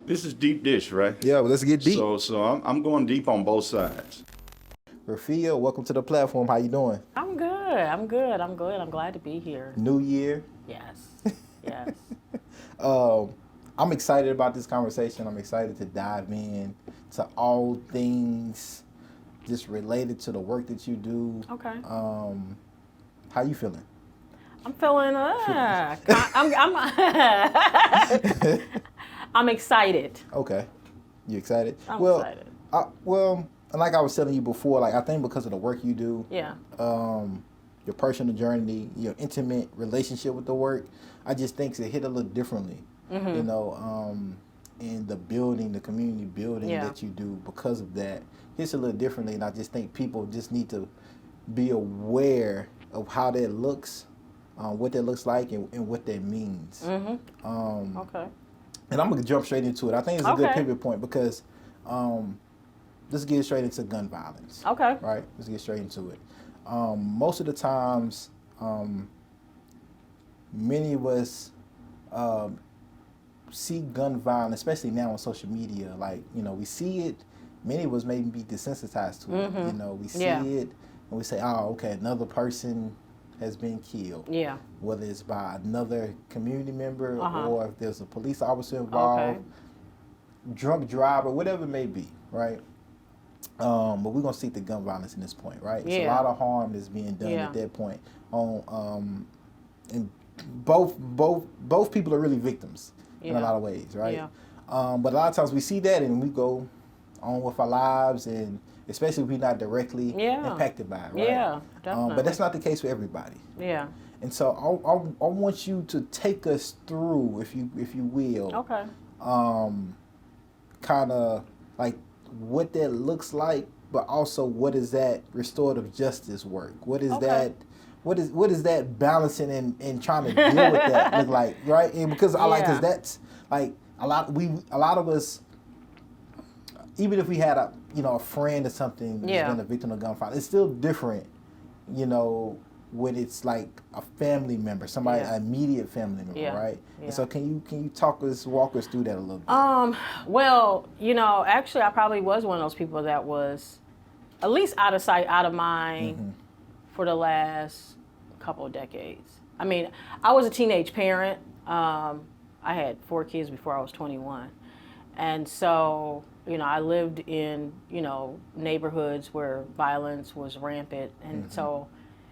This is deep dish, right? Yeah, well, let's get deep. So I'm going deep on both sides. Rafiah, welcome to the platform. How you doing? I'm good. I'm glad to be here. New year. Yes. Yes. I'm excited about this conversation. I'm excited to dive in to all things just related to the work that you do. Okay. How you feeling? I'm feeling. I'm excited. Okay. You excited? I'm excited. Like I was telling you before, like I think because of the work you do, Yeah. Your personal journey, your intimate relationship with the work, I just think it hit a little differently. Mm-hmm. You know, in the building, the community building Yeah. that you do because of that, hits a little differently. And I just think people just need to be aware of how that looks, what that looks like, and what that means. Mm-hmm. Okay. And I'm gonna jump straight into it. I think it's a good Okay. pivot point because let's get straight into gun violence. Okay. Right? Let's get straight into it. Most of the times, many of us see gun violence, especially now on social media. Like, you know, we see it. Many of us may be desensitized to it. You know, we see Yeah. it and we say, oh, okay, another person has been killed. Yeah. Whether it's by another community member Uh-huh. or if there's a police officer involved, Okay. drunk driver, whatever it may be, right? But we're gonna see the gun violence in this point, right? It's a Yeah. lot of harm that's being done Yeah. at that point. And both people are really victims in a Yeah. lot of ways, right? Yeah. But a lot of times we see that and we go on with our lives, and especially if we're not directly Yeah. impacted by it, right? Yeah. Definitely. But that's not the case for everybody. Yeah. And so I want you to take us through, if you will, Okay. kind of like what that looks like, but also what is that restorative justice work? What is Okay. that? What is that balancing and trying to deal with that look like, right? And because because that's like a lot of us, even if we had a friend or something that's Yeah. been a victim of gunfire, it's still different, when it's like a family member, somebody, Yeah. an immediate family member, Yeah. right? Yeah. And so can you walk us through that a little bit? Well, actually, I probably was one of those people that was at least out of sight, out of mind for the last couple of decades. I mean, I was a teenage parent. I had 4 kids before I was 21. And so, I lived in, neighborhoods where violence was rampant. And so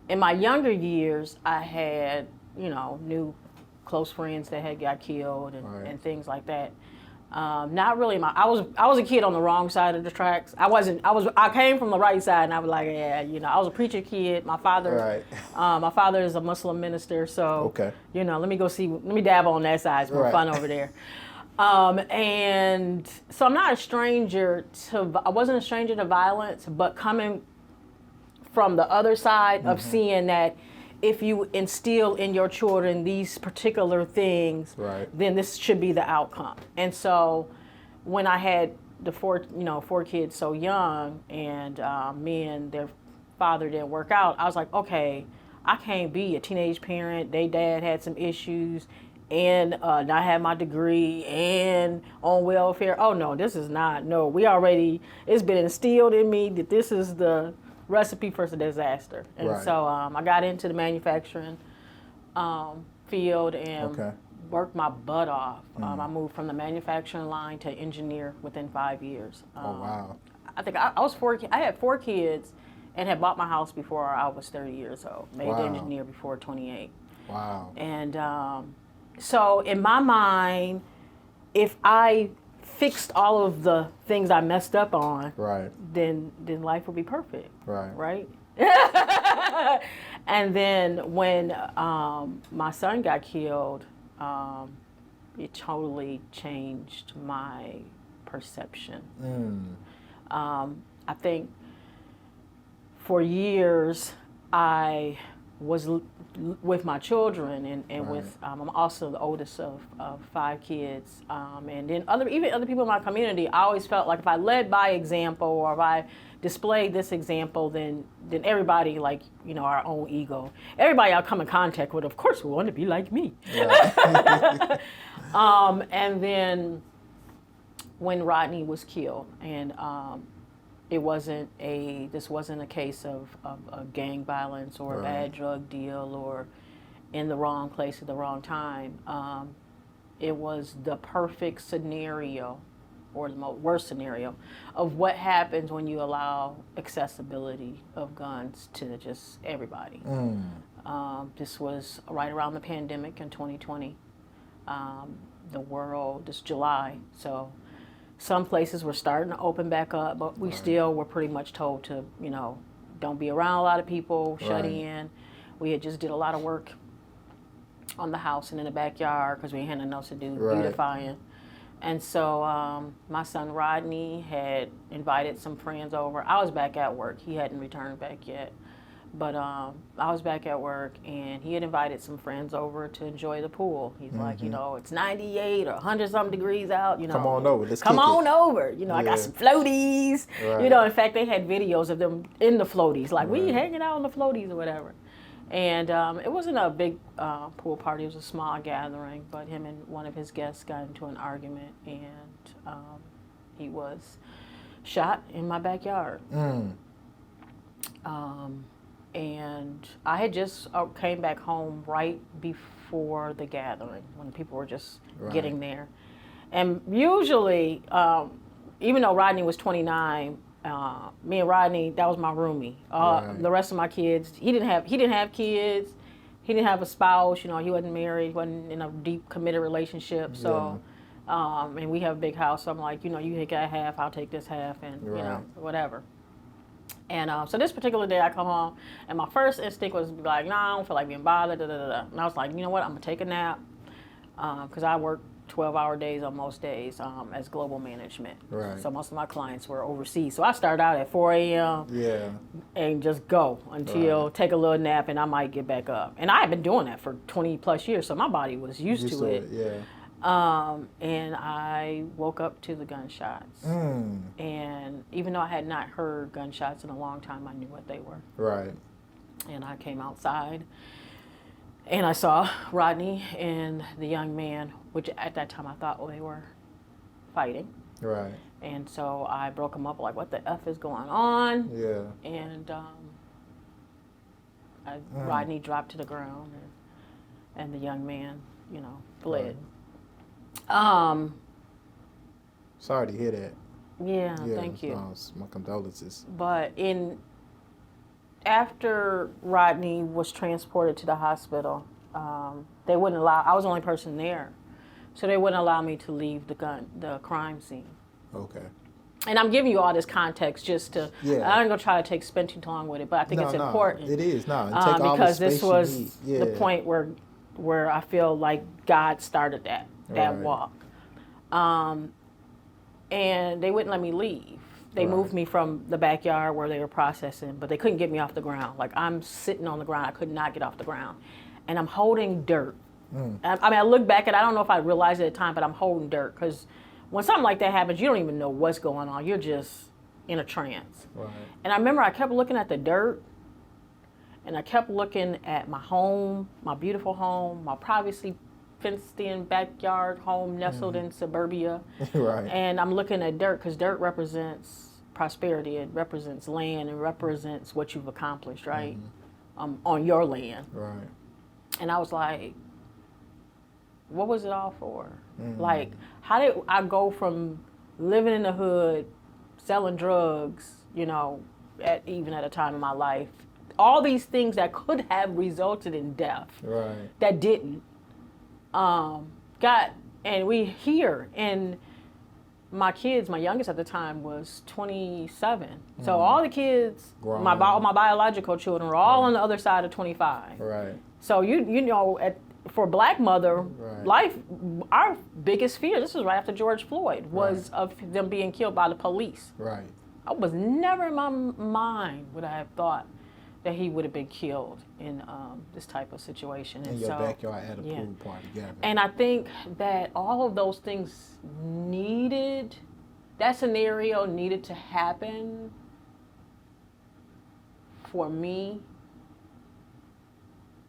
in my younger years, I had, knew close friends that had got killed and things like that. Not really I was a kid on the wrong side of the tracks. I came from the right side, and I was like, I was a preacher kid. My father, my father is a Muslim minister, so Okay. let me dab on that side. It's more fun over there. And so I wasn't a stranger to violence, but coming from the other side of seeing that if you instill in your children these particular things, then this should be the outcome. And so when I had the 4 kids so young, and me and their father didn't work out, I was like, okay, I can't be a teenage parent. Their dad had some issues, and I had my degree and on welfare. Oh no, this is not. No, it's been instilled in me that this is the recipe for a disaster. And so I got into the manufacturing field and worked my butt off. I moved from the manufacturing line to engineer within 5 years. Wow. I think I had 4 kids and had bought my house before I was 30 years old. Made the engineer before 28. Wow. And so in my mind, if I fixed all of the things I messed up on, then life would be perfect. Right? And then when my son got killed, it totally changed my perception. I think for years I was with my children and with I'm also the oldest of 5 kids, and then other people in my community. I always felt like if I led by example, or if I displayed this example, then everybody, like, our own ego, everybody I come in contact with, of course, will want to be like me. And then when Rodney was killed, and this wasn't a case of gang violence or a bad drug deal or in the wrong place at the wrong time. It was the perfect scenario, or the worst scenario, of what happens when you allow accessibility of guns to just everybody. This was right around the pandemic in 2020. This July, so some places were starting to open back up, but we still were pretty much told to, don't be around a lot of people, shut in. We had just did a lot of work on the house and in the backyard because we had nothing else to do, beautifying. And so my son Rodney had invited some friends over. I was back at work. He hadn't returned back yet. But I was back at work, and he had invited some friends over to enjoy the pool. He's like, it's 98 or 100-something degrees out. Come on over. Come on over. I got some floaties. In fact, they had videos of them in the floaties, like we hanging out on the floaties or whatever. And it wasn't a big pool party. It was a small gathering. But him and one of his guests got into an argument, and he was shot in my backyard. And I had just came back home right before the gathering when people were just getting there. And usually, even though Rodney was 29, me and Rodney, that was my roomie. The rest of my kids, he didn't have kids. He didn't have a spouse. He wasn't married. He wasn't in a deep committed relationship. So, and we have a big house. So I'm like, you take that half, I'll take this half, and whatever. And so this particular day I come home, and my first instinct was like, I don't feel like being bothered, And I was like, you know what, I'm going to take a nap, because I work 12-hour days on most days as global management. So most of my clients were overseas. So I started out at 4 a.m. And just go until take a little nap, and I might get back up. And I had been doing that for 20-plus years, so my body was used to it. And I woke up to the gunshots. And even though I had not heard gunshots in a long time, I knew what they were. And I came outside, and I saw Rodney and the young man, which at that time I thought they were fighting. And so I broke them up, like, what the F is going on? And Rodney dropped to the ground, and the young man, fled. Sorry to hear that. Yeah, thank you. My condolences. But after Rodney was transported to the hospital, they wouldn't allow. I was the only person there, so they wouldn't allow me to leave the crime scene. And I'm giving you all this context just to. I ain't gonna try to spend too long with it, but I think it's important. It is because this was the point where I feel like God started that walk. And they wouldn't let me leave. They moved me from the backyard where they were processing, but they couldn't get me off the ground. Like, I'm sitting on the ground. I could not get off the ground. And I'm holding dirt. I look back and I don't know if I realized it at the time, but I'm holding dirt, because when something like that happens, you don't even know what's going on. You're just in a trance. And I remember I kept looking at the dirt, and I kept looking at my home, my beautiful home, my privacy fenced-in backyard home nestled in suburbia. And I'm looking at dirt, because dirt represents prosperity. It represents land. It represents what you've accomplished, right? On your land. And I was like, what was it all for? Like, how did I go from living in the hood, selling drugs, even at a time in my life, all these things that could have resulted in death, that didn't, and we here, and my kids, my youngest at the time was 27. So all the kids, my biological children, were all on the other side of 25. So for Black mother, life, our biggest fear, this was right after George Floyd, was of them being killed by the police. I was never in my mind would I have thought that he would have been killed in this type of situation. In your backyard at a pool party. And I think that all of those things that scenario needed to happen for me,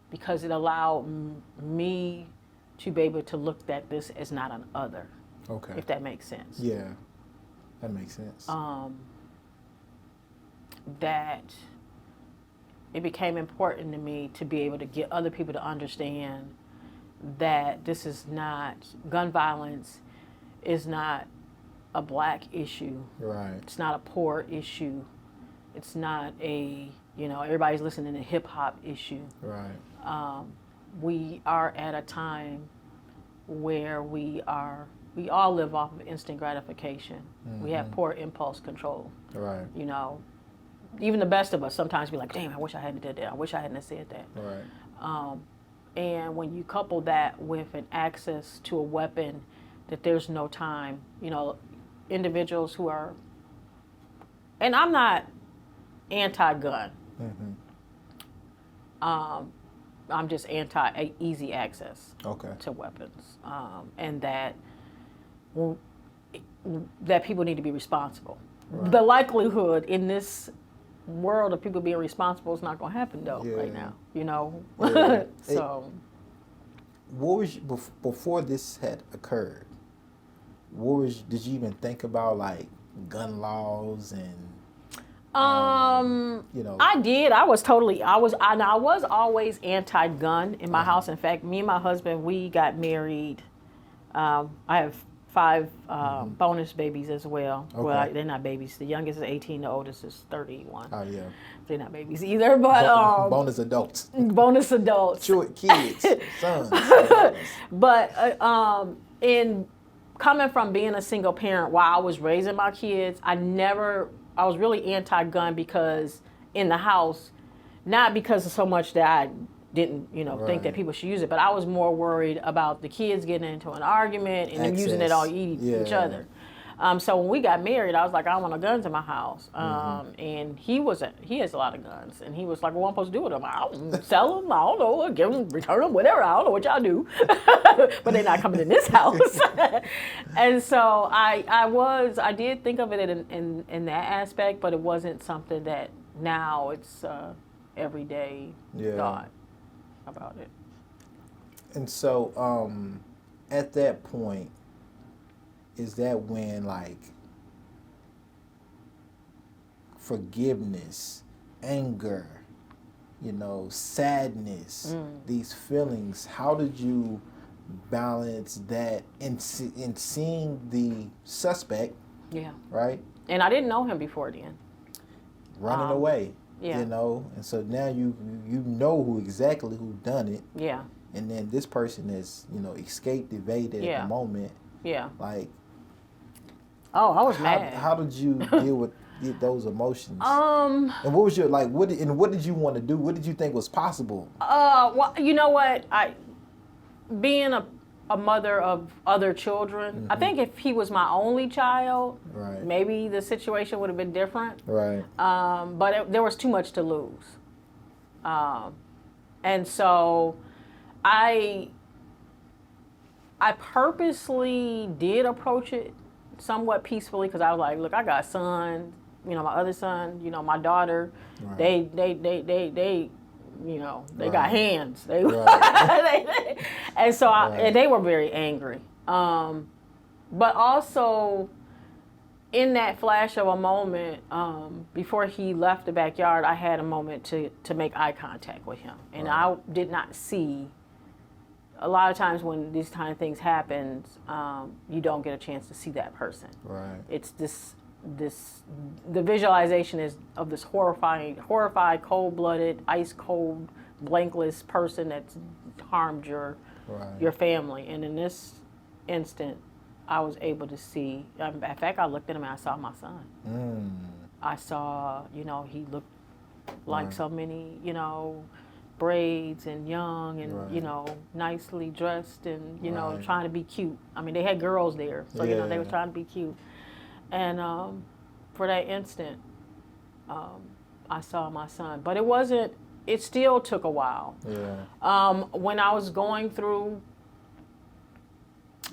because it allowed me to be able to look at this as not an other. Okay. If that makes sense. Yeah, that makes sense. That it became important to me to be able to get other people to understand that this is not, gun violence is not a black issue. Right. It's not a poor issue. It's not a, everybody's listening to hip hop issue. Right. We are at a time where we all live off of instant gratification. Mm-hmm. We have poor impulse control. Right. Even the best of us sometimes be like, damn, I wish I hadn't did that. I wish I hadn't said that. Right. And when you couple that with an access to a weapon, that there's no time, individuals who are, and I'm not anti-gun. Mm-hmm. I'm just anti-easy access to weapons, and that people need to be responsible. Right. The likelihood in this world of people being responsible is not going to happen though right now. Yeah. So, what was before this had occurred? Did you even think about like gun laws and? I did. I was always anti-gun in my house. In fact, me and my husband, we got married. I have 5 bonus babies as well. Okay. Well, they're not babies. The youngest is 18. The oldest is 31. Oh yeah. They're not babies either, but bonus adults. Bonus adults. Short kids, sons. But in coming from being a single parent while I was raising my kids, I was really anti-gun because in the house, not because of so much that I didn't, think that people should use it, but I was more worried about the kids getting into an argument and them using it on each other. So when we got married, I was like, I don't want no guns in my house. And he has a lot of guns. And he was like, well, what am I supposed to do with them? I don't sell them. I don't know. Give them, return them, whatever. I don't know what y'all do. But they're not coming in this house. And so I did think of it in that aspect, but it wasn't something that now it's everyday thought about it. And so at that point, is that when like forgiveness, anger, sadness, these feelings, how did you balance that in seeing the suspect? Yeah. Right? And I didn't know him before then. Running away. Yeah. And so now you know who done it. Yeah. And then this person has, escaped, evaded at the moment. Yeah. Like, oh, I was mad. How did you deal with those emotions? And what was your what did you want to do? What did you think was possible? Well, you know what? Being a mother of other children, I think if he was my only child, right, maybe the situation would have been different. Right. But there was too much to lose. And so I purposely did approach it somewhat peacefully because I was like, look, I got a son, my other son, my daughter, right, they right, got hands. They right. And so and they were very angry. But also in that flash of a moment, before he left the backyard, I had a moment to make eye contact with him. And right, I did not see. A lot of times when these kind of things happen, you don't get a chance to see that person. Right. It's the visualization is of this horrified, cold-blooded, ice-cold, blankless person that's harmed your family. And in this instant, I was able to see. In fact, I looked at him and I saw my son. I saw, he looked like so many, braids and young and nicely dressed and trying to be cute. I mean, they had girls there, so they were trying to be cute. And for that instant, I saw my son, but it still took a while. When I was going through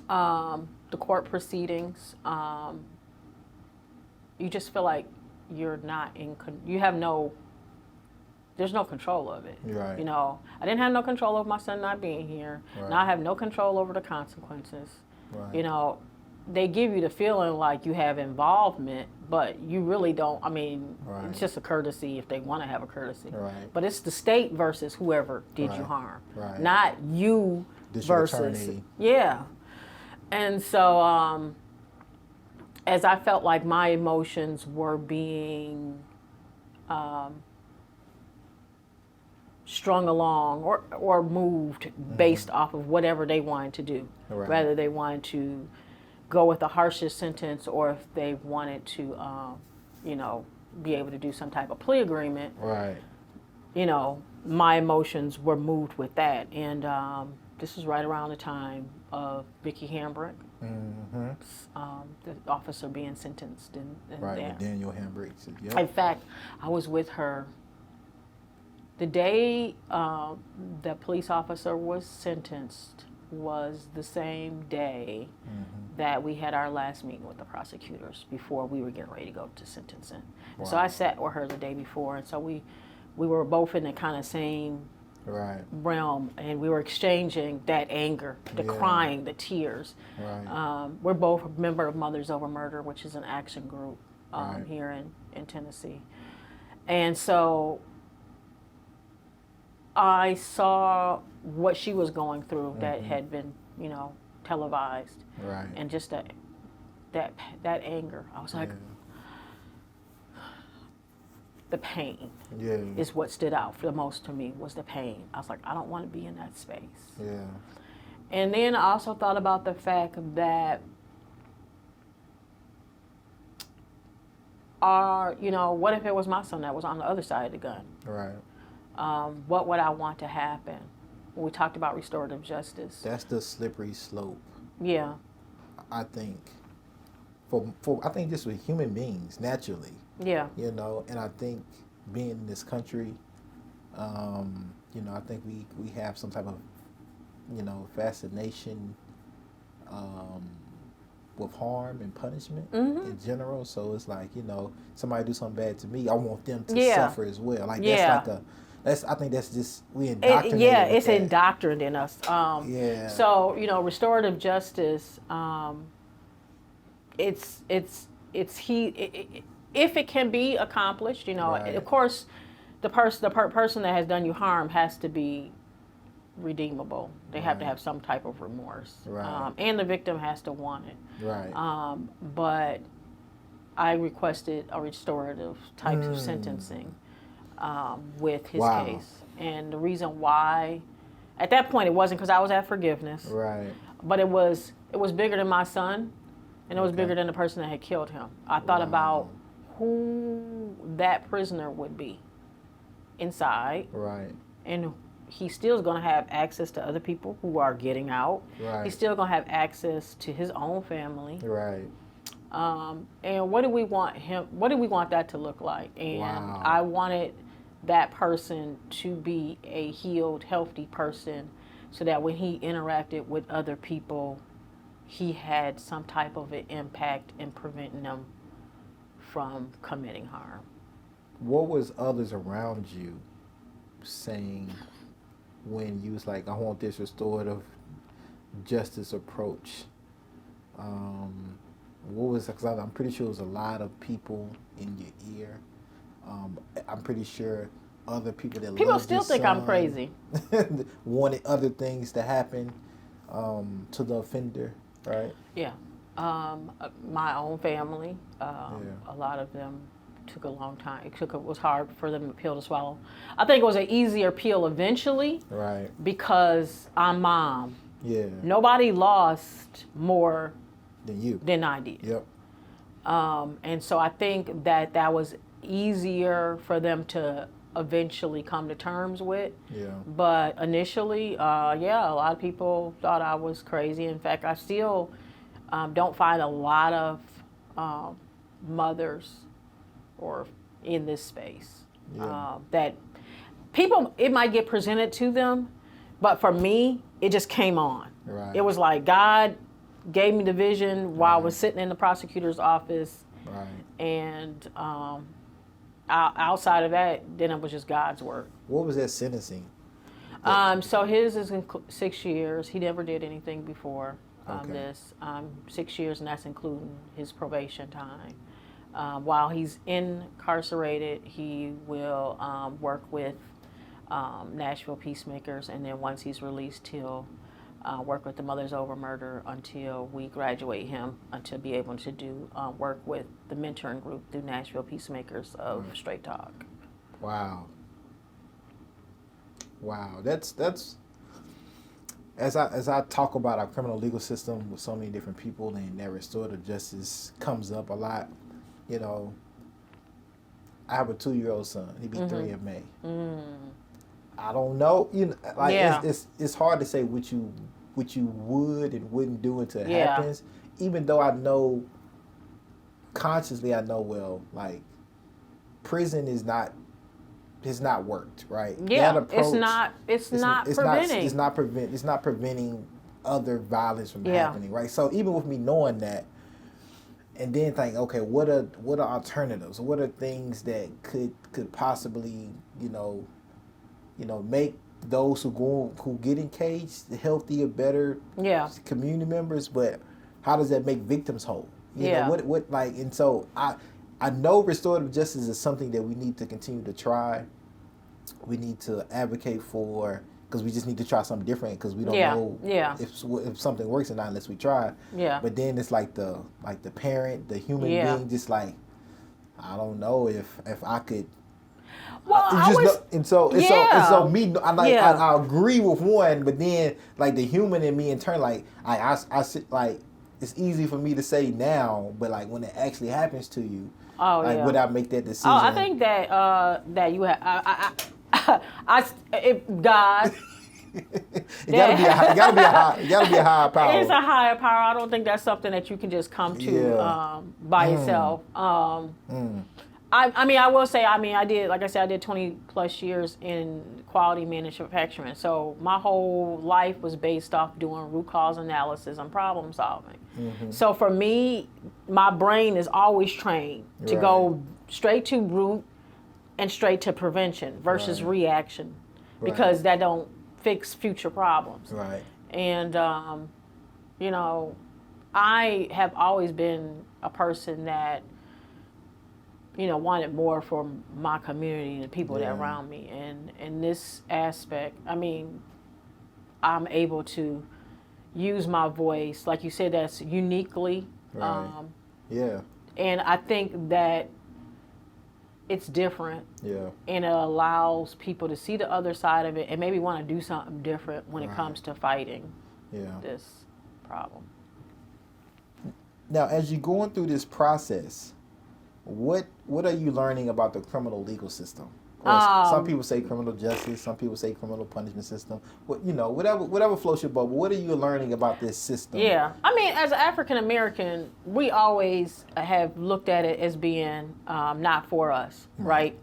the court proceedings, you just feel like you're not there's no control of it. Right. I didn't have no control over my son not being here. Right. Now I have no control over the consequences. Right. they give you the feeling like you have involvement, but you really don't. I mean, Right. it's just a courtesy if they want to have a courtesy. Right. But it's the state versus whoever did you Right. harm, Right. not you District versus. attorney. Yeah. And so, as I felt like my emotions were being strung along or moved based off of whatever they wanted to do, Right. whether they wanted to go with the harshest sentence or if they wanted to, be able to do some type of plea agreement, Right. My emotions were moved with that. And this was right around the time of Vicky Hambrick, Mm-hmm. the officer being sentenced in Right. there. With Daniel Hambrick. In Yep. fact, I was with her the day the police officer was sentenced was the same day that we had our last meeting with the prosecutors before we were getting ready to go to sentencing. Wow. So I sat with her the day before, and so we were both in the kind of same Right. realm, and we were exchanging that anger, the Yeah. crying, the tears. Right. We're both a member of Mothers Over Murder, which is an action group Right. here in Tennessee. And so I saw what she was going through that had been, televised, Right. and just that anger. I was like, the pain Yeah. is what stood out for the most to me was the pain. I was like, I don't want to be in that space. Yeah. And then I also thought about the fact that what if it was my son that was on the other side of the gun? Right. What would I want to happen? When we talked about restorative justice. That's the slippery slope. Yeah. I think. I think just with human beings naturally. Yeah. And I think being in this country, I think we have some type of, fascination with harm and punishment in general. So it's like, somebody do something bad to me, I want them to suffer as well. Like I think that's just we indoctrinated. It's indoctrinated in us. Yeah. So restorative justice. If it can be accomplished, Right. of course, the person that has done you harm has to be redeemable. They have to have some type of remorse, Right. And the victim has to want it. Right. But I requested a restorative type of sentencing with his Wow. case, and the reason why, at that point, it wasn't because I was at forgiveness, Right. but it was bigger than my son, and it was Okay. bigger than the person that had killed him. I thought about who that prisoner would be inside, Right. and he still is going to have access to other people who are getting out. Right. He's still going to have access to his own family. Right. And what do we want that to look like? And Wow. I wanted that person to be a healed, healthy person so that when he interacted with other people, he had some type of an impact in preventing them from committing harm. What was others around you saying when you was like, I want this restorative justice approach? What was, because I'm pretty sure there was a lot of people in your ear. I'm pretty sure other people that People loved still your think I'm son crazy. wanted other things to happen to the offender, right? Yeah. My own family, a lot of them took a long time. It was hard for them pill to swallow. I think it was an easier pill eventually, Right. because I'm mom. Yeah. Nobody lost more Than you. than I did. Yep. And so I think that was easier for them to eventually come to terms with. Yeah. But initially, a lot of people thought I was crazy. In fact, I still don't find a lot of mothers or in this space that people, it might get presented to them, but for me, it just came on. Right. It was like God gave me the vision while I was sitting in the prosecutor's office. Right. And outside of that, then it was just God's work. What was that sentencing? So his is in 6 years. He never did anything before. Okay. this 6 years, and that's including his probation time. While he's incarcerated, he will work with Nashville Peacemakers, and then once he's released, he'll work with the Mothers Over Murder until we graduate him, to be able to do work with the mentoring group through Nashville Peacemakers of Straight Talk. Wow. That's as I talk about our criminal legal system with so many different people, and that restorative justice comes up a lot. You know, I have a 2-year-old son. He'll be 3 in May. I don't know. You know, like it's hard to say what you would and wouldn't do until it happens. Even though I know consciously, well, like prison has not worked, right? Yeah, it's not preventing other violence from happening, right? So even with me knowing that, and then think, okay, what are alternatives? What are things that could possibly, make those who get engaged healthier, better community members? But how does that make victims whole? You know, what like, and so I know restorative justice is something that we need to continue to try. We need to advocate for, because we just need to try something different, because we don't know if something works or not unless we try. Yeah. But then it's like the parent, the human being, just like, I don't know if I could. Well, so me, I agree with one, but then like the human in me in turn, like I like, it's easy for me to say now, but like when it actually happens to you, would I make that decision? Oh, I think that you have. God. It gotta be a higher power. It's a higher power. I don't think that's something that you can just come to by yourself. I mean, I will say, I did 20 plus years in quality manufacturing. So my whole life was based off doing root cause analysis and problem solving. Mm-hmm. So for me, my brain is always trained to go straight to root and straight to prevention versus reaction, because that don't fix future problems. Right. And, I have always been a person that, wanted more for my community and the people that are around me. And in this aspect, I mean, I'm able to use my voice, like you said, that's uniquely. And I think that it's different. Yeah. And it allows people to see the other side of it and maybe want to do something different when it comes to fighting this problem. Now, as you're going through this process, what are you learning about the criminal legal system? Some people say criminal justice, some people say criminal punishment system. Whatever floats your boat. But what are you learning about this system? Yeah, I mean, as an African American, we always have looked at it as being not for us, right?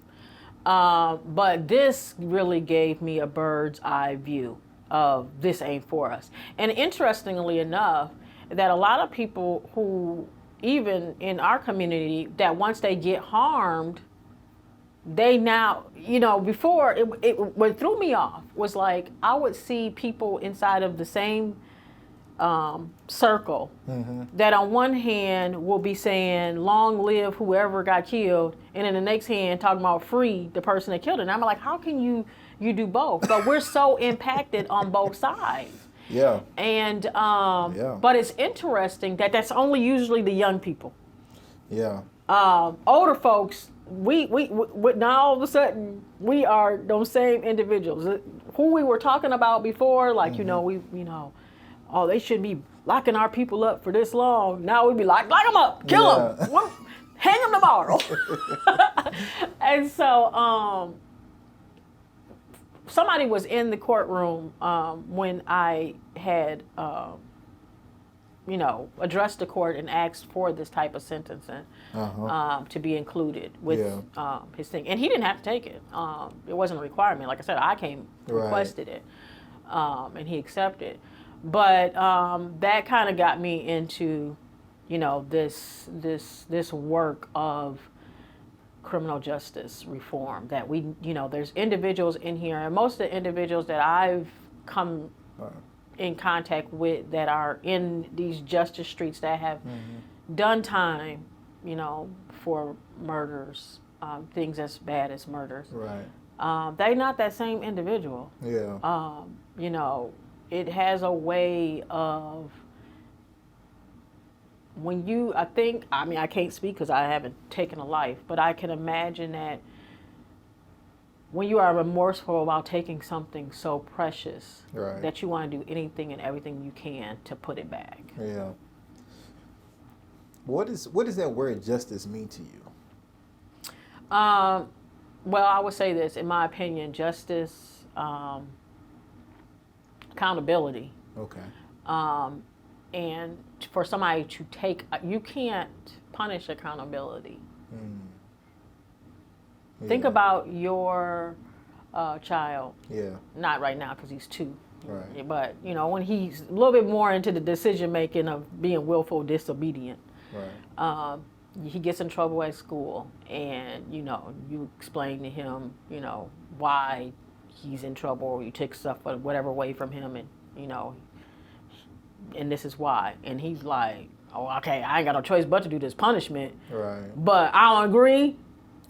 But this really gave me a bird's eye view of this ain't for us. And interestingly enough, that a lot of people who, even in our community, that once they get harmed, they now, before what threw me off was like, I would see people inside of the same circle that on one hand will be saying, long live whoever got killed, and in the next hand talking about free the person that killed it. And I'm like, how can you do both? But we're so impacted on both sides. Yeah. And but it's interesting that that's only usually the young people. Yeah. Older folks, we now all of a sudden we are those same individuals who we were talking about before. Like oh, they shouldn't be locking our people up for this long. Now we'd be like, lock them up, kill them, hang them tomorrow. And so somebody was in the courtroom when I had, addressed the court and asked for this type of sentencing to be included with his thing. And he didn't have to take it. It wasn't a requirement. Like I said, I came, requested it, and he accepted. But that kind of got me into, this work of criminal justice reform, that we, there's individuals in here, and most of the individuals that I've come in contact with that are in these justice streets that have done time, you know, for murders, things as bad as murders. Right. They're not that same individual. Yeah. You know, it has a way of when you, I mean, I can't speak because I haven't taken a life, but I can imagine that when you are remorseful about taking something so precious, Right. that you want to do anything and everything you can to put it back. Yeah. What does that word justice mean to you? Well, I would say this, in my opinion, justice, accountability. Okay. And for somebody to take, you can't punish accountability. Yeah. Think about your child. Yeah. Not right now because he's 2. Right. But, you know, when he's a little bit more into the decision making of being willful disobedient. Right. He gets in trouble at school, and you know, you explain to him, you know, why he's in trouble, or you take stuff whatever away from him, and you know, and this is why, and he's like, oh, okay, I ain't got no choice but to do this punishment, Right. but I don't agree.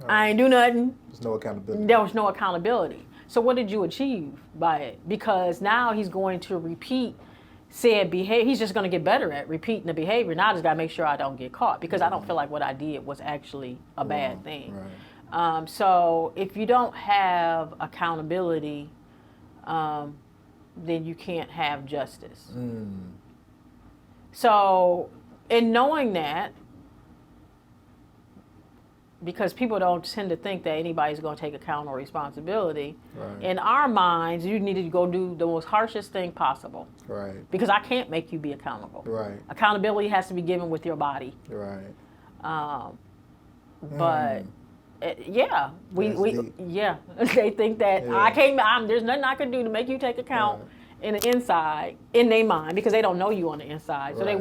Right. I ain't do nothing. There's no accountability. There was no accountability. So what did you achieve by it? Because now he's going to repeat said behavior. He's just going to get better at repeating the behavior. Now I just got to make sure I don't get caught because I don't feel like what I did was actually a bad thing. Right. So if you don't have accountability, then you can't have justice. So in knowing that, because people don't tend to think that anybody's going to take account or responsibility. Right. In our minds, you need to go do the most harshest thing possible. Right. Because I can't make you be accountable. Right. Accountability has to be given with your body. Right. But yeah, That's deep. yeah, they think that Yeah. I can't. There's nothing I can do to make you take account. Right. In the inside, in their mind, because they don't know you on the inside, so Right.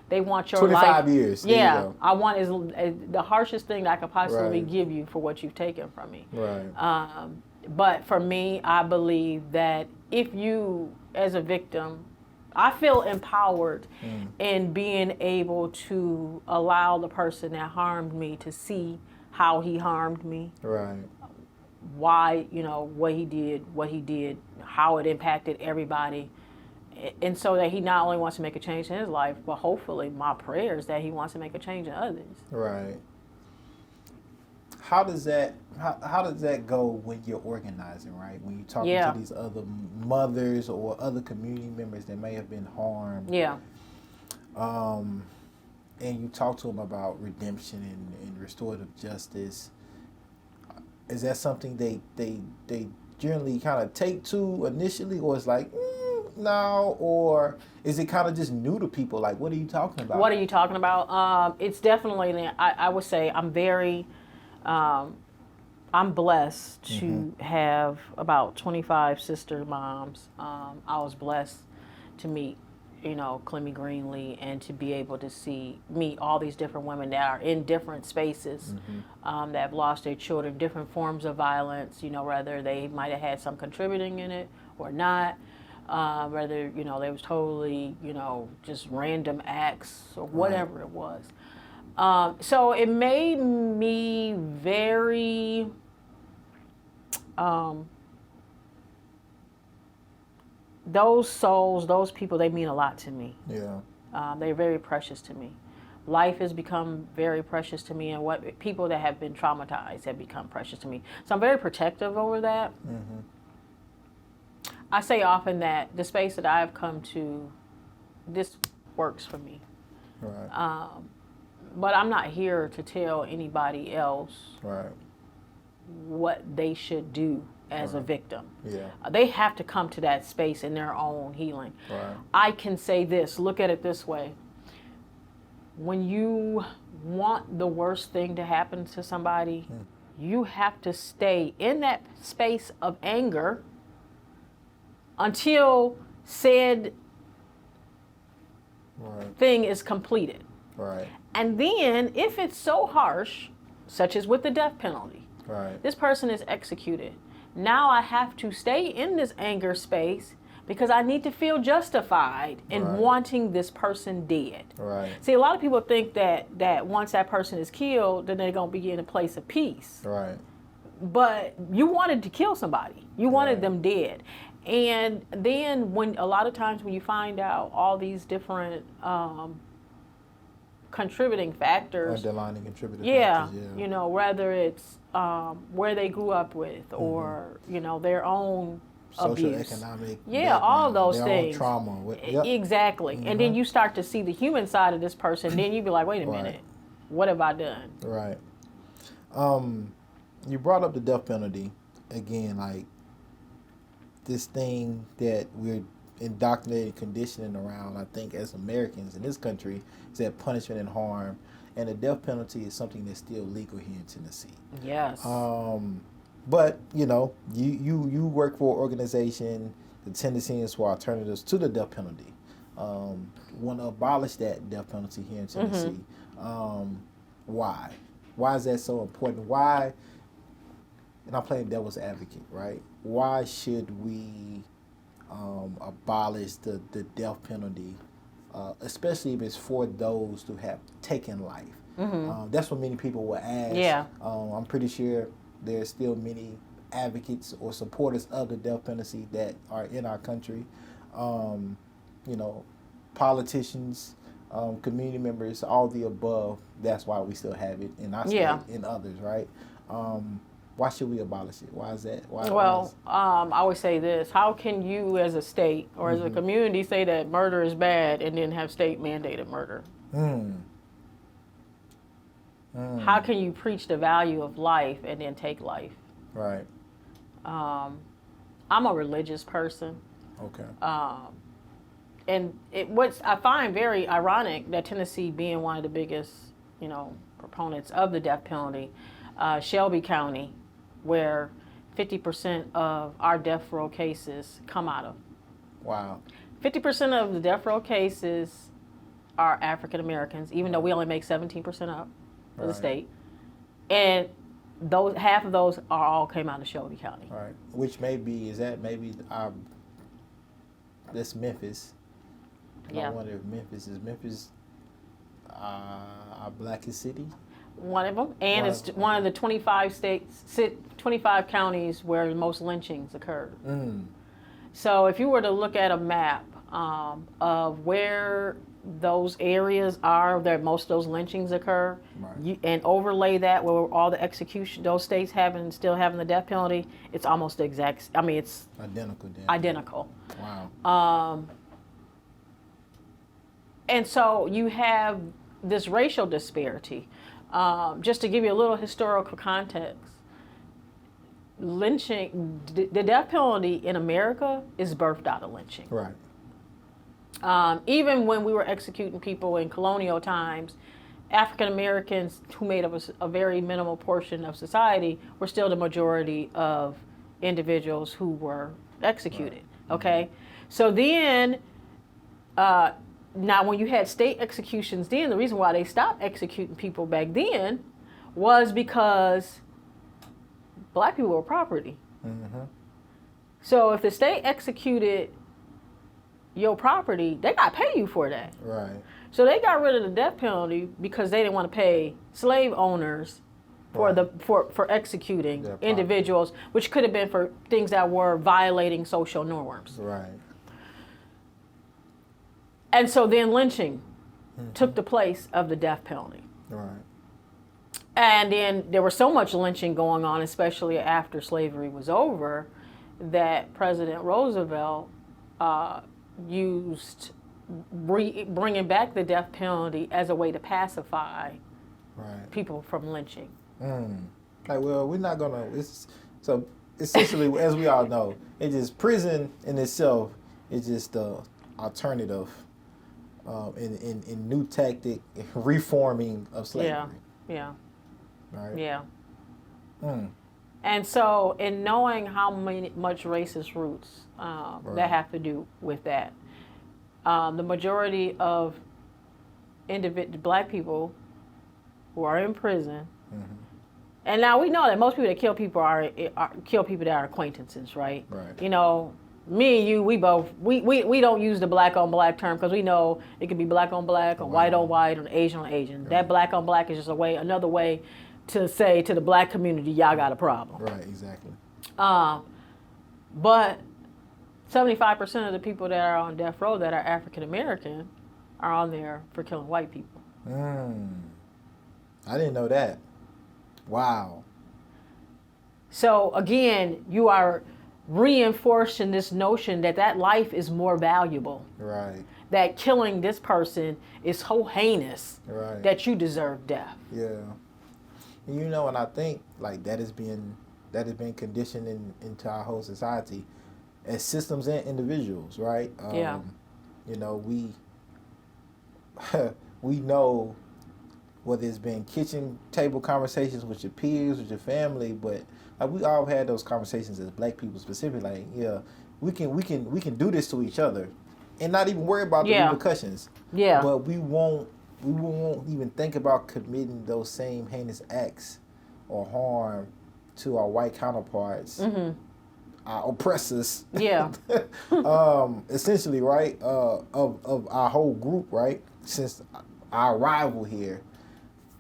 they want your 25 life. years. There you Yeah, go. I want is the harshest thing that I could possibly Right. give you for what you've taken from me. Right. But for me, I believe that if you, as a victim, I feel empowered in being able to allow the person that harmed me to see how he harmed me, Right. why, you know, what he did, how it impacted everybody. And so that he not only wants to make a change in his life, but hopefully my prayer is that he wants to make a change in others. Right. How does that go when you're organizing, right? When you're talking Yeah. to these other mothers or other community members that may have been harmed. Yeah. And you talk to them about redemption and restorative justice. Is that something they generally kind of take to initially, or it's like, no, or is it kind of just new to people? Like, what are you talking about? What are you talking about? It's definitely, I would say I'm very, I'm blessed to have about 25 sister moms. I was blessed to meet, you know, Clemmy Greenlee, and to be able to meet all these different women that are in different spaces, that have lost their children, different forms of violence, you know, whether they might have had some contributing in it or not, whether, you know, they was totally, you know, just random acts or whatever it was. So it made me very, those souls, those people, they mean a lot to me. Yeah. They're very precious to me. Life has become very precious to me, and what people that have been traumatized have become precious to me. So I'm very protective over that. I say often that the space that I've come to, this works for me. Right. But I'm not here to tell anybody else Right. what they should do as a victim. Yeah. They have to come to that space in their own healing. Right. I can say this, look at it this way. When you want the worst thing to happen to somebody, you have to stay in that space of anger until said thing is completed. Right. And then if it's so harsh, such as with the death penalty, Right. this person is executed. Now I have to stay in this anger space because I need to feel justified in Right. wanting this person dead. Right. See, a lot of people think that once that person is killed, then they're going to be in a place of peace. Right. But you wanted to kill somebody. You wanted Right. them dead. And then when a lot of times when you find out all these different contributing factors, Underlining contributing yeah, factors. Yeah. you know, whether it's where they grew up with or, you know, their own Social, abuse. economic. Yeah, all background, those their things. Own trauma. Yep. Exactly. And then you start to see the human side of this person. Then you be like, wait a Right. minute, what have I done? Right. You brought up the death penalty again, like this thing that we're indoctrinated, conditioning around. I think as Americans in this country is that punishment and harm, and the death penalty is something that's still legal here in Tennessee. Yes. But you know, you work for an organization, the Tennesseans for Alternatives to the Death Penalty. Want to abolish that death penalty here in Tennessee. Why? Why is that so important? Why? And I'm playing devil's advocate, right? Why should we abolish the death penalty, especially if it's for those who have taken life? That's what many people will ask. Yeah. I'm pretty sure there's still many advocates or supporters of the death penalty that are in our country. You know, politicians, community members, all the above. That's why we still have it in our state, in others, right? Why should we abolish it? Why is that? I always say this: how can you, as a state or as a community, say that murder is bad and then have state mandated murder? How can you preach the value of life and then take life? Right. I'm a religious person. Okay. And what I find very ironic that Tennessee, being one of the biggest, you know, proponents of the death penalty, Shelby County, where 50% of our death row cases come out of. Wow. 50% of the death row cases are African Americans, even though we only make 17% up for the state. And those half of those are all came out of Shelby County. Right. Which that's Memphis. Yeah. I wonder if Memphis our blackest city? One of them, and it's one of the 25 counties where most lynchings occurred. So if you were to look at a map of where those areas are that most of those lynchings occur, and overlay that where all the execution, those states still having the death penalty, it's almost the exact. I mean, it's identical. Wow. And so you have this racial disparity. Just to give you a little historical context, lynching, the death penalty in America is birthed out of lynching. Right. Even when we were executing people in colonial times, African Americans, who made up a very minimal portion of society, were still the majority of individuals who were executed. Right. Okay? So then, now when you had state executions then, the reason why they stopped executing people back then was because black people were property. So if the state executed your property, they got to pay you for that. Right. So they got rid of the death penalty because they didn't want to pay slave owners for for executing individuals, which could have been for things that were violating social norms. Right. And so then lynching took the place of the death penalty. Right. And then there was so much lynching going on, especially after slavery was over, that President Roosevelt used bringing back the death penalty as a way to pacify people from lynching. Like, well, we're not gonna. So essentially, as we all know, it just prison in itself is just the alternative in new tactic reforming of slavery. Yeah. Right. Yeah. And so, in knowing how much racist roots that have to do with that, the majority of black people who are in prison, and now we know that most people that kill people kill people that are acquaintances, right? Right. You know, me and you, we both we don't use the black on black term because we know it could be black on black or white on white or Asian on Asian. Right. That black on black is just another way to say to the black community, y'all got a problem. Right, exactly. But 75% of the people that are on death row that are African American are on there for killing white people. I didn't know that. Wow. So again, you are reinforcing this notion that life is more valuable. Right. That killing this person is so heinous that you deserve death. Yeah. And and I think like that has been conditioned into our whole society as systems and individuals, right? We know whether it's been kitchen table conversations with your peers, with your family, but like we all had those conversations as black people specifically. Like, we can do this to each other, and not even worry about the repercussions. Yeah. But we won't even think about committing those same heinous acts or harm to our white counterparts, our oppressors. Yeah. Essentially, right? Of our whole group, right? Since our arrival here,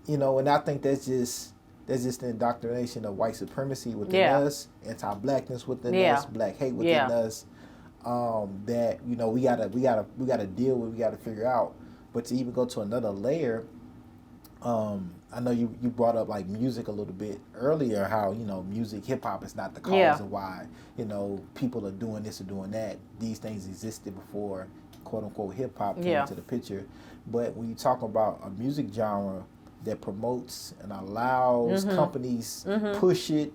and I think that's just the indoctrination of white supremacy within us, anti-blackness within us, black hate within us. That we gotta deal with, we gotta figure out. But to even go to another layer, I know you brought up like music a little bit earlier, how music, hip hop is not the cause of why people are doing this or doing that. These things existed before quote unquote hip hop came into the picture. But when you talk about a music genre that promotes and allows companies push it,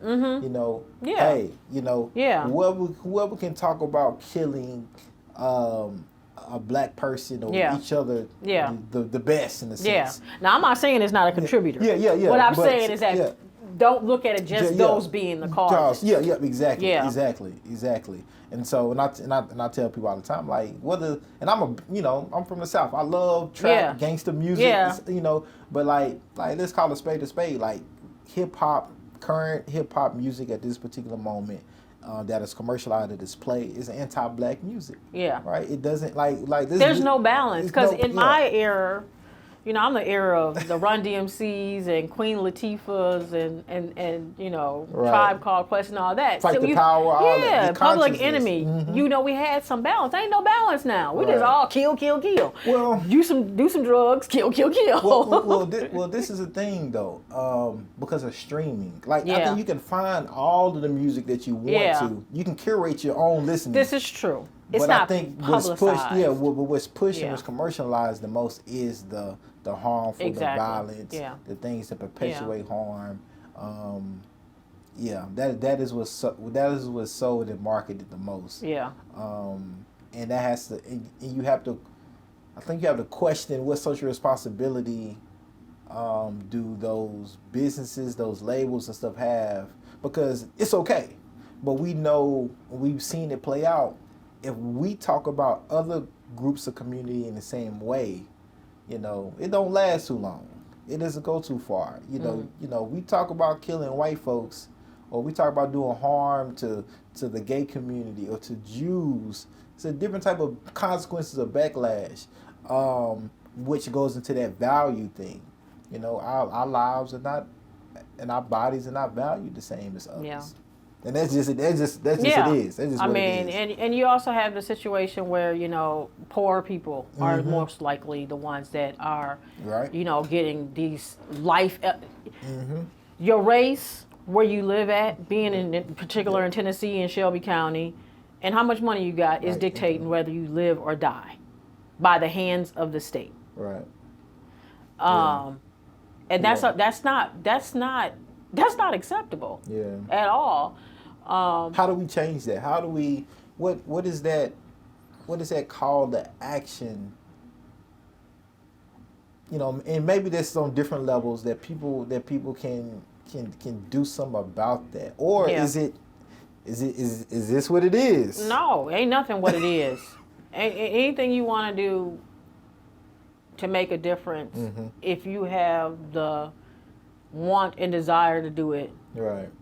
hey, whoever can talk about killing a black person or each other, the best in a sense. Now I'm not saying it's not a contributor. What I'm saying is that don't look at it just those being the cause. Exactly. And so, and I tell people all the time, like and I'm from the South. I love trap, gangster music, but like let's call a spade. Like current hip hop music at this particular moment that is commercialized at display is anti-black music. Yeah. Right. It doesn't like this. There's no balance because in my era. I'm the era of the Run DMCs and Queen Latifah's and Tribe Called Quest and all that. Fight the power. Public Enemy. We had some balance. Ain't no balance now. We just all kill. Well, do some drugs, kill. Well, this is the thing though, because of streaming. Like I think you can find all of the music that you want to. You can curate your own listening. This is true. It's but not I think publicized. What's pushed and what's commercialized the most is the harmful, the violence, the things that perpetuate harm. That is what's sold and marketed the most. Yeah. And that has to, and you have to, I think you have to question what social responsibility do those businesses, those labels and stuff have, because it's okay, but we know, we've seen it play out. If we talk about other groups of community in the same way, it don't last too long. It doesn't go too far. We talk about killing white folks, or we talk about doing harm to the gay community or to Jews. It's a different type of consequences of backlash, which goes into that value thing. Our lives are not, and our bodies are not valued the same as others. Yeah. And that's just it is. That's just what it is. And you also have the situation where, poor people are most likely the ones that are, getting these life. Your race, where you live at, being in particular in Tennessee and Shelby County, and how much money you got is dictating whether you live or die by the hands of the state. Right. And that's not acceptable. At all. How do we change that? How do we? What is that? What is that call to action? And maybe there's on different levels that people can do something about that, or is this what it is? No, ain't nothing what it is. Anything you want to do to make a difference, if you have the want and desire to do it,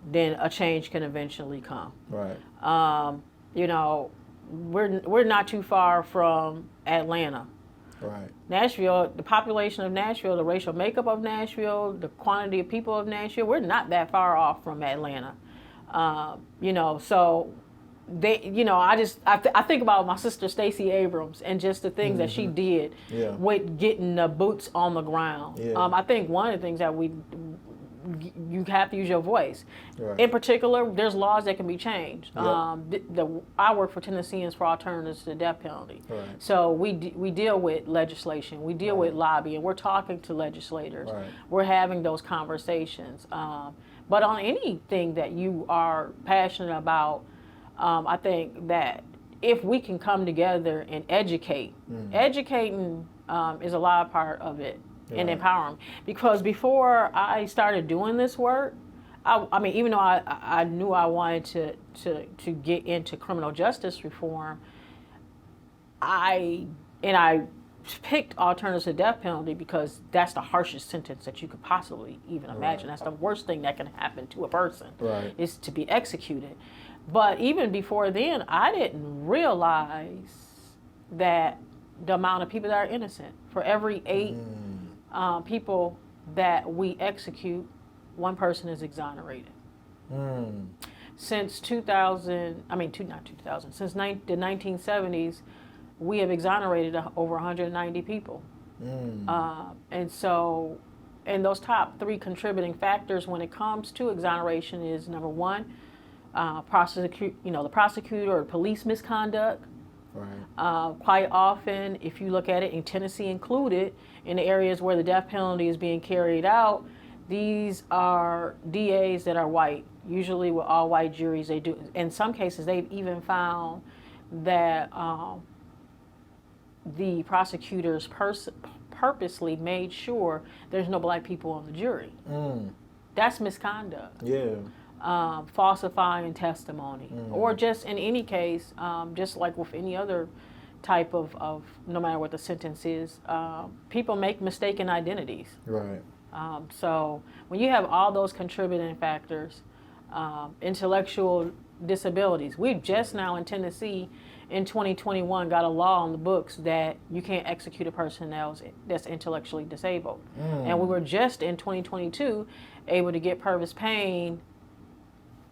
then a change can eventually come. Right. we're not too far from Atlanta. Right. Nashville, the population of Nashville, the racial makeup of Nashville, the quantity of people of Nashville, we're not that far off from Atlanta. So I think about my sister Stacey Abrams and just the things that she did with getting the boots on the ground. Yeah. I think one of the things that you have to use your voice. Right. In particular, there's laws that can be changed. Yep. I work for Tennesseans for Alternatives to the Death Penalty. Right. So we deal with legislation. We deal with lobbying. We're talking to legislators. Right. We're having those conversations. But on anything that you are passionate about, I think that if we can come together and educating is a lot of part of it. And empower them. Because before I started doing this work, I mean, even though I knew I wanted to get into criminal justice reform, I picked alternatives to death penalty because that's the harshest sentence that you could possibly even imagine. That's the worst thing that can happen to a person, is to be executed. But even before then, I didn't realize that the amount of people that are innocent. For every 8 people that we execute, one person is exonerated. Since since the 1970s, we have exonerated over 190 people. And so, and those top 3 contributing factors when it comes to exoneration is number 1, the prosecutor or police misconduct. Right. Quite often, if you look at it, in Tennessee included, in the areas where the death penalty is being carried out, these are DAs that are white, usually with all white juries. They do. In some cases, they've even found that the prosecutors purposely made sure there's no black people on the jury. That's misconduct. Yeah. Falsifying testimony, or just in any case, just like with any other type of no matter what the sentence is, people make mistaken identities. Right. So when you have all those contributing factors, intellectual disabilities, we've just now in Tennessee in 2021 got a law on the books that you can't execute a person that's intellectually disabled. And we were just in 2022 able to get Purvis Payne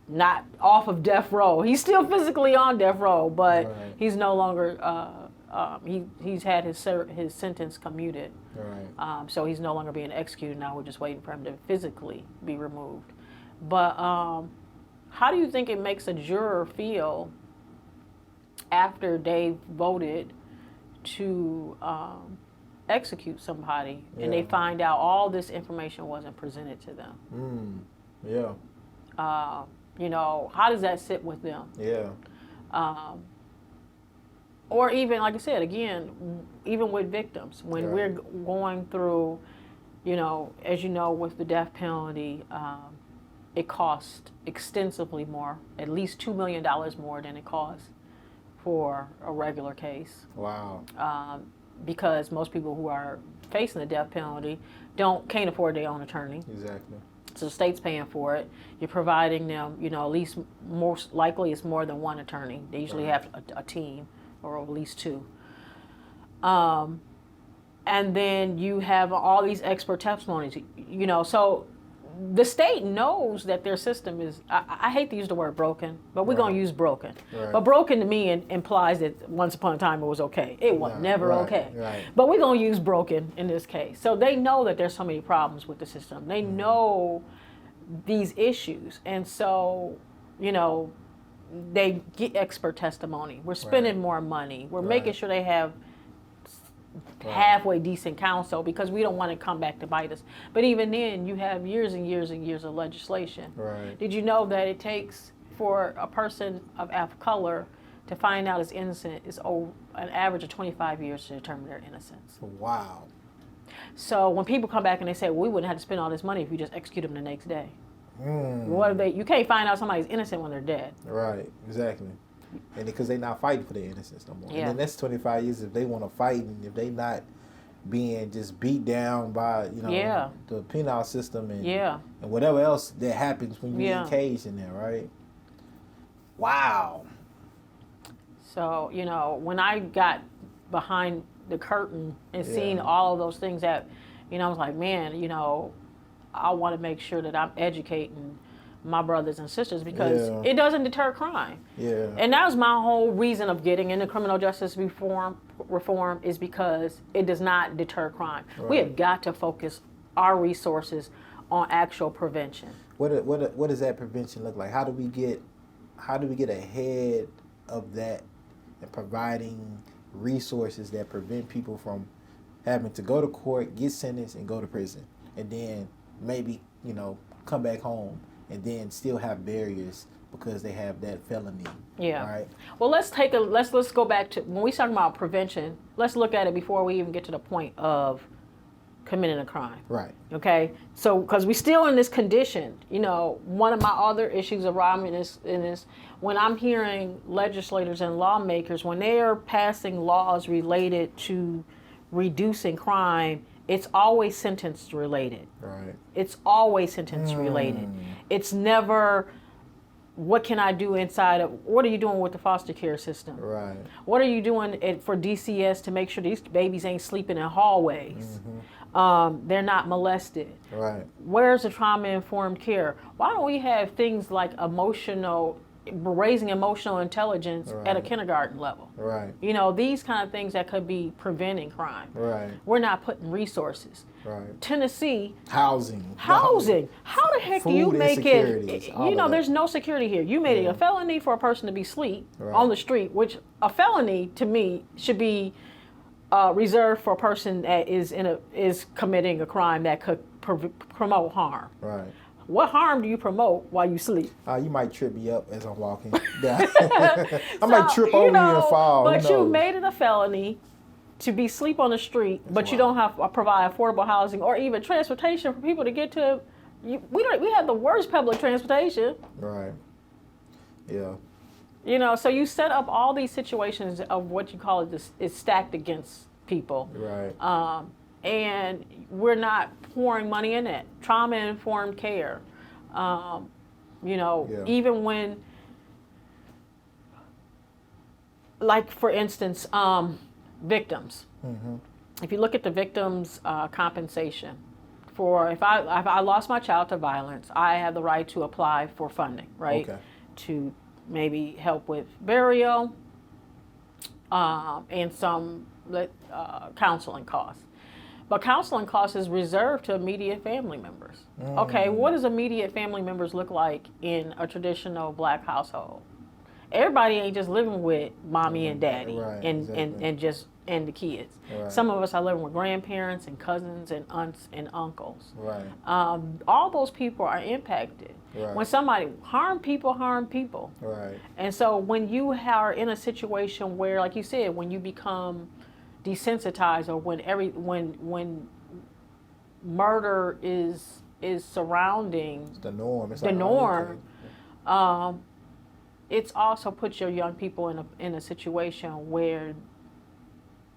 not off of death row. He's still physically on death row, but he's no longer. He's had his sentence commuted. Right. So he's no longer being executed. Now we're just waiting for him to physically be removed. But how do you think it makes a juror feel after they voted to execute somebody and they find out all this information wasn't presented to them? How does that sit with them? Or even, like I said, again, even with victims, when we're going through, as you know, with the death penalty, it costs extensively more, at least $2 million more than it costs for a regular case. Wow. Because most people who are facing the death penalty can't afford their own attorney. Exactly. So the state's paying for it. You're providing them, at least most likely it's more than one attorney. They usually have a team or at least 2. And then you have all these expert testimonies, so the state knows that their system is, I hate to use the word broken, but we're going to use broken. But broken to me implies that once upon a time it was okay. It was never okay. But we're going to use broken in this case. So they know that there's so many problems with the system. They know these issues. And so, they get expert testimony. We're spending more money. We're making sure they have halfway decent counsel because we don't want to come back to bite us. But even then, you have years and years and years of legislation. Did you know that it takes for a person of color to find out is innocent is an average of 25 years to determine their innocence? Wow. So when people come back and they say, well, we wouldn't have to spend all this money if you just execute them the next day. You can't find out somebody's innocent when they're dead. Right, exactly. And because they're not fighting for their innocence no more. And then that's 25 years if they want to fight and if they not being just beat down by, the penal system and whatever else that happens when you're engaged in there, right? Wow. So, you know, when I got behind the curtain and seeing all of those things that, you know, I was like, man, you know, I want to make sure that I'm educating my brothers and sisters because it doesn't deter crime. Yeah. And that was my whole reason of getting into criminal justice reform is because it does not deter crime. Right. We have got to focus our resources on actual prevention. What does that prevention look like? How do we get ahead of that and providing resources that prevent people from having to go to court, get sentenced, and go to prison, and then maybe, you know, come back home and then still have barriers because they have that felony. Yeah. Right. Well, let's go back to when we talk about prevention. Let's look at it before we even get to the point of committing a crime. Right. Okay. So, because we're still in this condition, you know, one of my other issues around in this, when I'm hearing legislators and lawmakers, when they are passing laws related to reducing crime, it's always sentence related. Right. It's always sentence related. It's never, what can I do inside of, what are you doing with the foster care system? Right. What are you doing for DCS to make sure these babies ain't sleeping in hallways? They're not molested. Right. Where's the trauma-informed care? Why don't we have things like raising emotional intelligence at a kindergarten level? Right. You know, these kind of things that could be preventing crime. Right. We're not putting resources. Right. Tennessee. Housing. How the heck do you Food make insecurities, it? all You know, of there's that. no security here. You made it a felony for a person to be asleep Right. on the street, which a felony to me should be reserved for a person that is committing a crime that could promote harm. Right. What harm do you promote while you sleep? You might trip me up as I'm walking down. I might trip over you and fall. But Who you knows? made it a felony to be sleep on the street, but you don't have provide affordable housing or even transportation for people to get to. We have the worst public transportation. Right. Yeah. You know, so you set up all these situations of what you call it is stacked against people. Right. And we're not pouring money in it. Trauma-informed care. You know, even when, like for instance, victims. If you look at the victims' compensation, if I lost my child to violence, I have the right to apply for funding, right? Okay. To maybe help with burial and some counseling costs. But counseling costs is reserved to immediate family members. Okay, what does immediate family members look like in a traditional black household? Everybody ain't just living with mommy and daddy and the kids. Right. Some of us are living with grandparents and cousins and aunts and uncles. Right. All those people are impacted. Right. When somebody harm people. Right. And so when you are in a situation where, like you said, when you become desensitized or when murder is surrounding It's the norm. It's the like, norm, okay. it's also puts your young people in a situation where,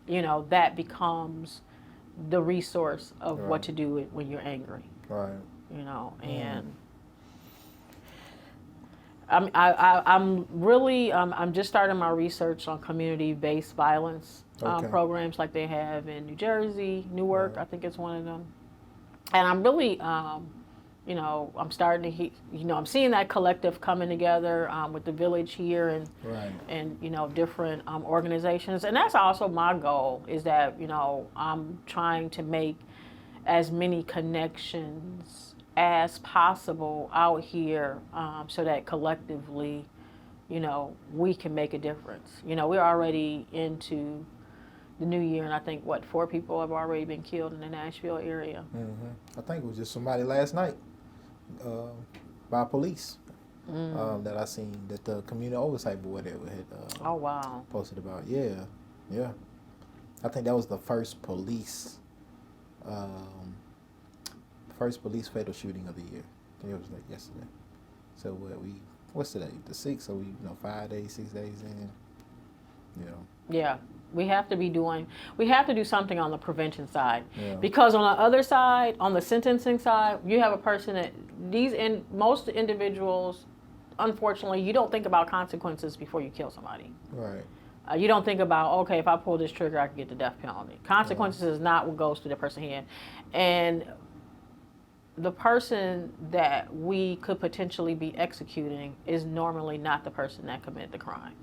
you know, that becomes the resource of what to do when you're angry. Right. You know, and I'm really I'm just starting my research on community-based violence programs like they have in New Jersey, Newark. I think it's one of them. And I'm really you know, I'm starting to I'm seeing that collective coming together with the village here and you know, different organizations. And that's also my goal, is that, you know, I'm trying to make as many connections as possible out here so that collectively, you know, we can make a difference. You know, we're already into the new year, and I think, 4 people have already been killed in the Nashville area. I think it was just somebody last night by police that I seen, that the community oversight board had Oh, wow. posted about. Yeah. I think that was the first police fatal shooting of the year. I think it was like yesterday. So what's today? The 6th? So 5 days, 6 days in. Yeah, we have to do something on the prevention side. Yeah. Because on the other side, on the sentencing side, you have a person that most individuals, unfortunately, you don't think about consequences before you kill somebody. Right. You don't think about, okay, if I pull this trigger, I can get the death penalty. Consequences is not what goes through the person's hand. And the person that we could potentially be executing is normally not the person that committed the crime.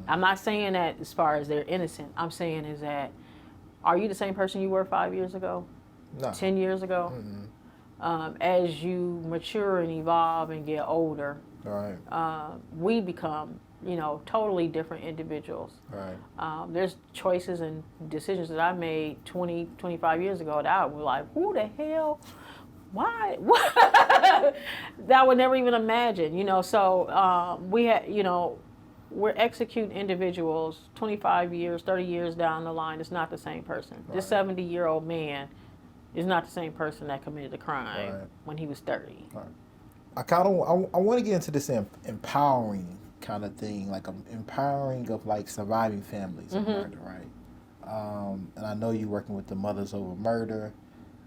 I'm not saying that as far as they're innocent. I'm saying is that, are you the same person you were 5 years ago? No. 10 years ago? As you mature and evolve and get older, we become, totally different individuals. There's choices and decisions that I made 20, 25 years ago that I was like, who the hell? Why? That I would never even imagine, So we had, we're executing individuals 25 years, 30 years down the line. It's not the same person. This 70-year-old man is not the same person that committed the crime when he was 30. I want to get into this empowering kind of thing, like empowering of like surviving families of murder, right? And I know you're working with the Mothers Over Murder.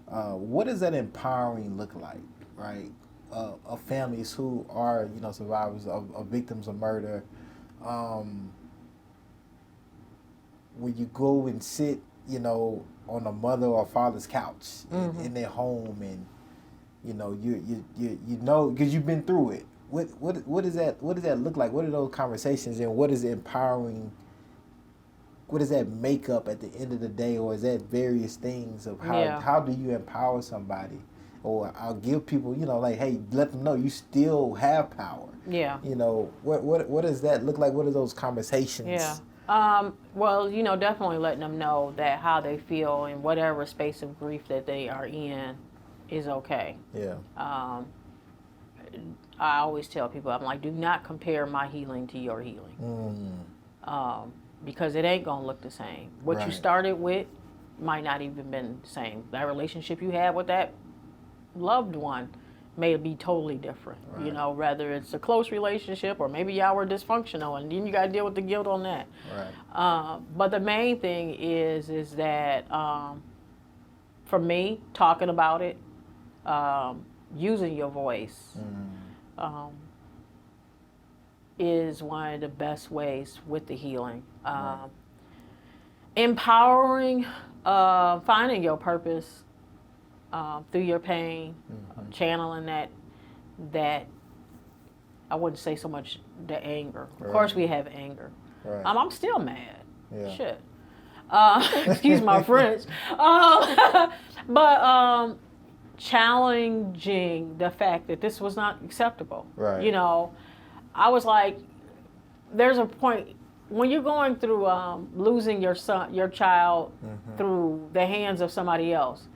What does that empowering look like, right? Of families who are, survivors of victims of murder. When you go and sit, on a mother or father's couch in their home, and you know because you've been through it. What does that look like? What are those conversations, and what is empowering? What does that make up at the end of the day, or is that various things of how do you empower somebody, or I'll give people, like, hey, let them know you still have power. Yeah. What does that look like? What are those conversations? Yeah. Well, definitely letting them know that how they feel in whatever space of grief that they are in is okay. Yeah. I always tell people, I'm like, do not compare my healing to your healing. Because it ain't going to look the same. What you started with might not even been the same. That relationship you had with that loved one may be totally different. Whether it's a close relationship or maybe y'all were dysfunctional, and then you got to deal with the guilt on that. But the main thing is that for me, talking about it, using your voice is one of the best ways with the healing. Empowering, finding your purpose through your pain, channeling that I wouldn't say so much the anger. Of course we have anger. I'm still mad. Shit. Excuse my French. But challenging the fact that this was not acceptable. I was like, there's a point when you're going through losing your child through the hands of somebody else.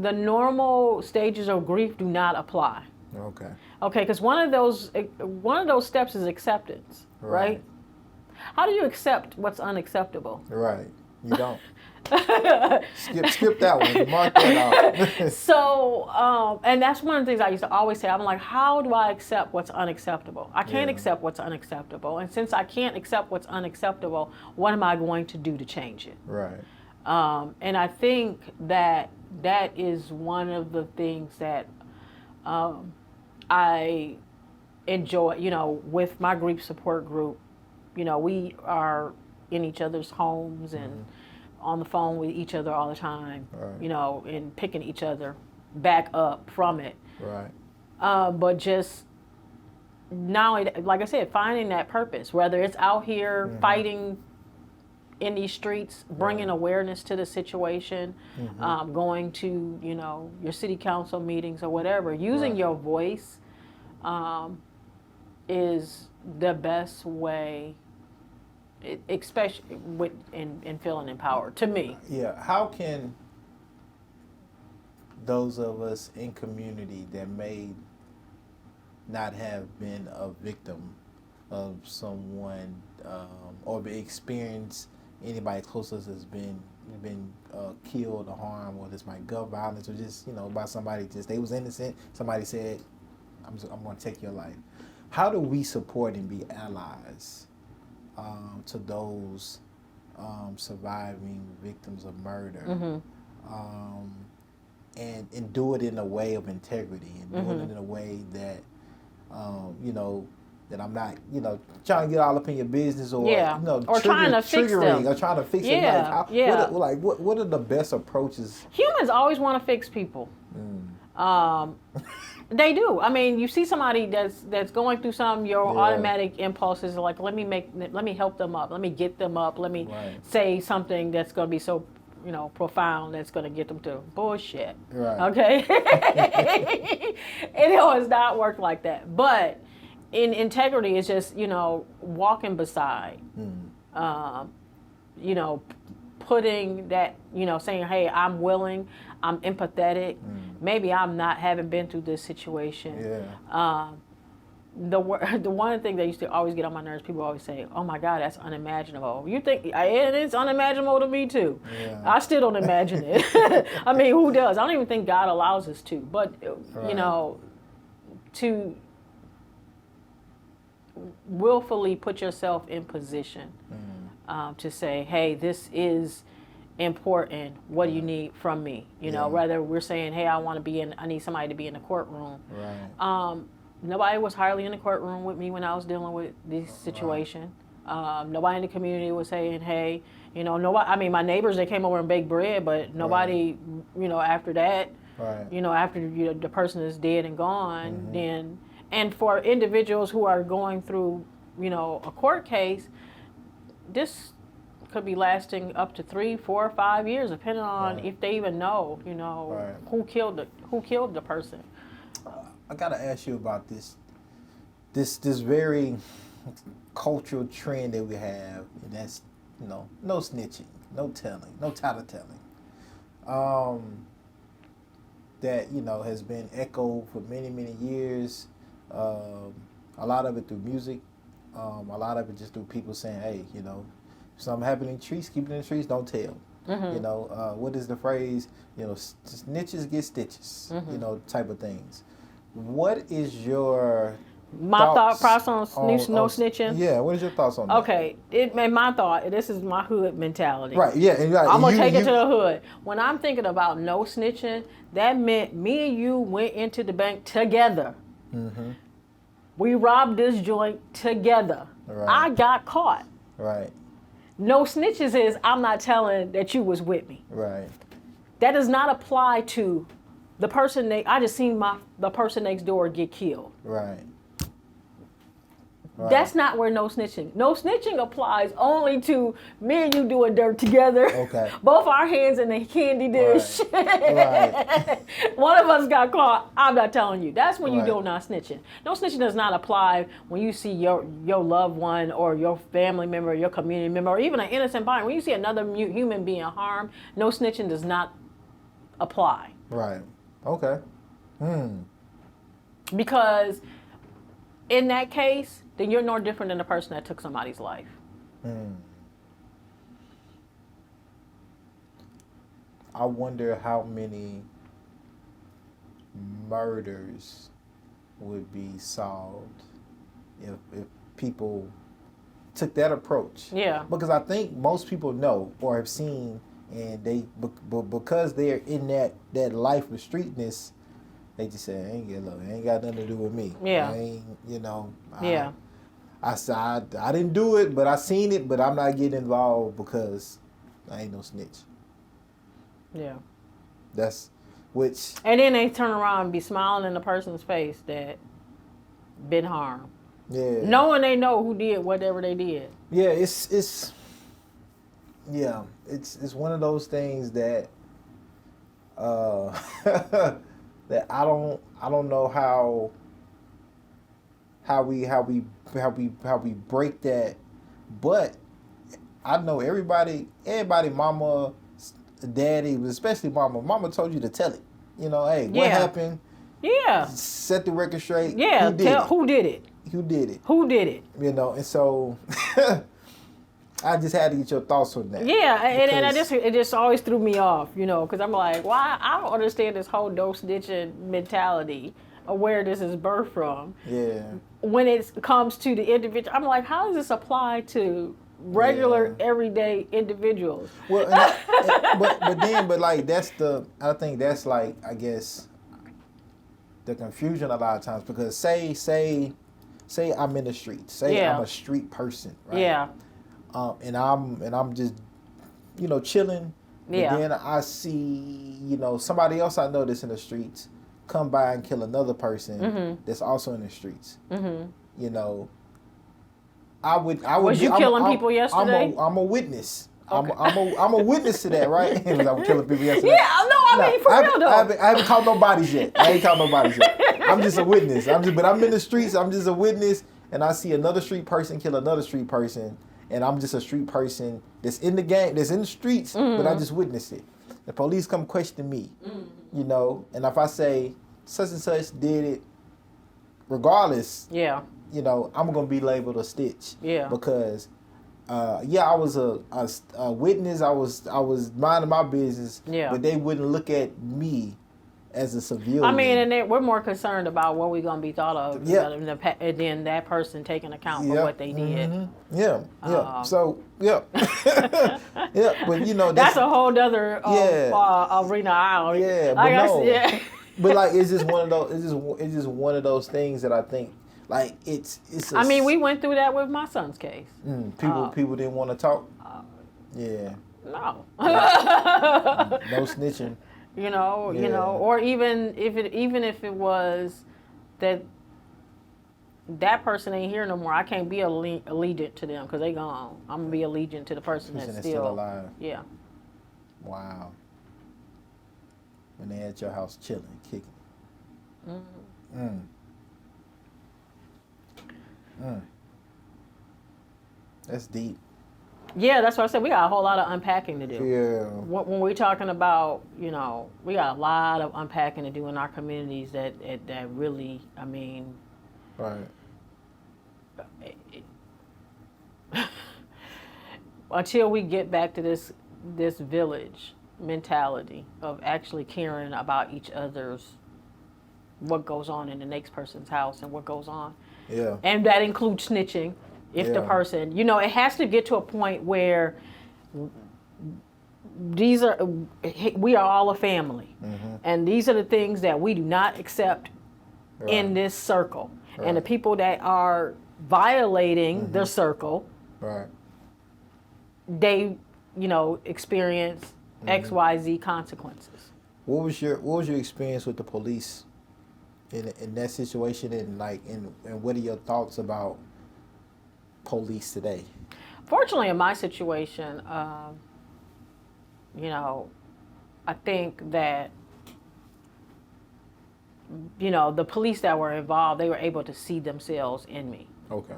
The normal stages of grief do not apply. Okay, because one of those steps is acceptance, right? How do you accept what's unacceptable? You don't. skip that one. Mark that out. So, and that's one of the things I used to always say. I'm like, how do I accept what's unacceptable? I can't accept what's unacceptable. And since I can't accept what's unacceptable, what am I going to do to change it? And I think that is one of the things that I enjoy, with my grief support group. We are in each other's homes and on the phone with each other all the time, and picking each other back up from it. But just now, like I said, finding that purpose, whether it's out here fighting in these streets, bringing awareness to the situation, going to, your city council meetings or whatever, using your voice is the best way, especially in feeling empowered, to me. How can those of us in community that may not have been a victim of someone or experienced anybody close to us has been killed or harmed, or this might gun violence, or just by somebody, just they was innocent, somebody said, I'm going to take your life. How do we support and be allies to those surviving victims of murder, and do it in a way of integrity, and doing it in a way that that I'm not, trying to get all up in your business or, or trying to fix them. Or trying to fix it. What are the best approaches? Humans always want to fix people. They do. I mean, you see somebody that's going through something, your automatic impulses are like, let me help them up. Let me get them up. Let me say something that's going to be so, profound that's going to get them to bullshit. Right. Okay? It does not work like that. But in integrity, it's just, walking beside, putting that, saying, hey, I'm willing, I'm empathetic. Maybe haven't been through this situation. Yeah. The one thing that used to always get on my nerves, people always say, oh my God, that's unimaginable. You think, and it's unimaginable to me too. Yeah. I still don't imagine it. I mean, who does? I don't even think God allows us to. But, to willfully put yourself in position to say, hey, this is important. What do you need from me? Whether we're saying, hey, I need somebody to be in the courtroom. Right. Nobody was hardly in the courtroom with me when I was dealing with this situation. Nobody in the community was saying, hey, nobody. I mean, my neighbors, they came over and baked bread, but nobody, after that, after the person is dead and gone, then. And for individuals who are going through, a court case, this could be lasting up to 3, 4, 5 years, depending on if they even know, who killed the person. I gotta ask you about this very cultural trend that we have, and that's no snitching, no telling, no title telling. That has been echoed for many, many years. A lot of it through music, a lot of it just through people saying, hey, if something happened in the streets, keep it in the streets, don't tell. What is the phrase? Snitches get stitches, type of things. What is your thought process on no snitching? Yeah, what is your thoughts on that? Okay, my thought, this is my hood mentality. Right, yeah. And I'm going to take it to the hood. When I'm thinking about no snitching, that meant me and you went into the bank together. We robbed this joint together. Right. I got caught. Right. No snitches is I'm not telling that you was with me. Right. That does not apply to the person I just seen the person next door get killed. Right. That's not where no snitching. No snitching applies only to me and you doing dirt together. Okay. Both our hands in the candy dish. Right. One of us got caught. I'm not telling you. That's when you do not snitching. No snitching does not apply when you see your loved one or your family member, or your community member, or even an innocent body. When you see another human being harmed, no snitching does not apply. Right. Okay. Because in that case, then you're no different than the person that took somebody's life. I wonder how many murders would be solved if people took that approach. Yeah. Because I think most people know or have seen, and because they're in that life of streetness, they just say, ain't got nothing to do with me. Yeah. I didn't do it, but I seen it, but I'm not getting involved because I ain't no snitch. Yeah. And then they turn around and be smiling in the person's face that been harmed. Yeah. Knowing they know who did whatever they did. Yeah, it's one of those things that that I don't know how we break that, but I know everybody, mama, daddy, especially mama told you to tell it. Hey, what happened? Yeah. Set the record straight. Yeah. Who did it? Who did it? And so I just had to get your thoughts on that. Yeah, and it just always threw me off, because I'm like, why? I don't understand this whole no snitching mentality of where this is birthed from. Yeah. When it comes to the individual, I'm like, how does this apply to regular, everyday individuals? Well, but I think that's like, I guess, the confusion a lot of times, because say say I'm in the streets, say Yeah. I'm a street person, right? Yeah. And I'm just, chilling. But Yeah. then I see, somebody else I know that's in the streets come by and kill another person that's also in the streets. Mm-hmm. I would. Was you killing people yesterday? I'm a witness. Okay. I'm a witness to that, right? I'm killing people yesterday. Yeah, no, I mean, for real though. I haven't caught no bodies yet. I'm just a witness. But I'm in the streets. I'm just a witness, and I see another street person kill another street person, and I'm just a street person that's in the game, that's in the streets, but I just witnessed it. The police come question me, and if I say such and such did it, regardless, Yeah. I'm gonna be labeled a stitch. Yeah. Because, I was a witness. I was minding my business. Yeah. But they wouldn't look at me as a civilian. I mean, and we're more concerned about what we're gonna be thought of than that person taking account for what they did. Mm-hmm. Yeah. So yeah. Yeah, but that's a whole other arena aisle. Yeah, but no. But like, it's just one of those. It's just one of those things that I think. Like it's. I mean, we went through that with my son's case. People didn't want to talk. Yeah. No. No snitching. Or even if it was that person ain't here no more, I can't be allegiant to them because they gone. I'm gonna be allegiant to the person that's still alive. Yeah. Wow. When they at your house chilling, kicking. That's deep. Yeah, that's what I said. We got a whole lot of unpacking to do. Yeah. When we're talking about, we got a lot of unpacking to do in our communities that really, I mean. Right. Until we get back to this village mentality of actually caring about each other's, what goes on in the next person's house and what goes on. Yeah. And that includes snitching. If the person, it has to get to a point where we are all a family. And these are the things that we do not accept in this circle. Right. And the people that are violating the circle, right, they, experience XYZ consequences. What was your experience with the police in that situation, and what are your thoughts about police today? Fortunately, in my situation, I think that, the police that were involved, they were able to see themselves in me. Okay.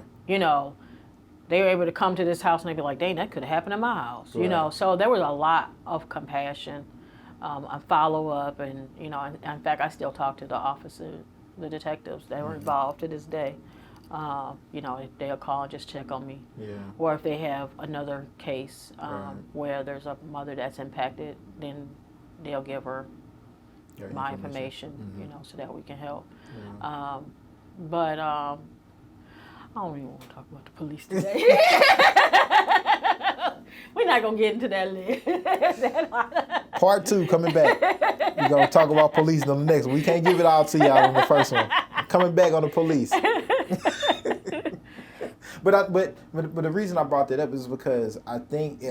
They were able to come to this house and they'd be like, dang, that could have happened in my house. Right. So there was a lot of compassion, a follow-up, and, in fact, I still talk to the detectives that were involved to this day. They'll call and just check on me. Yeah. Or if they have another case where there's a mother that's impacted, then they'll give her my information, so that we can help. Yeah. But I don't even want to talk about the police today. We're not going to get into that list. Part 2 coming back. We're going to talk about police on the next one. We can't give it all to y'all on the first one. Coming back on the police. But the reason I brought that up is because I think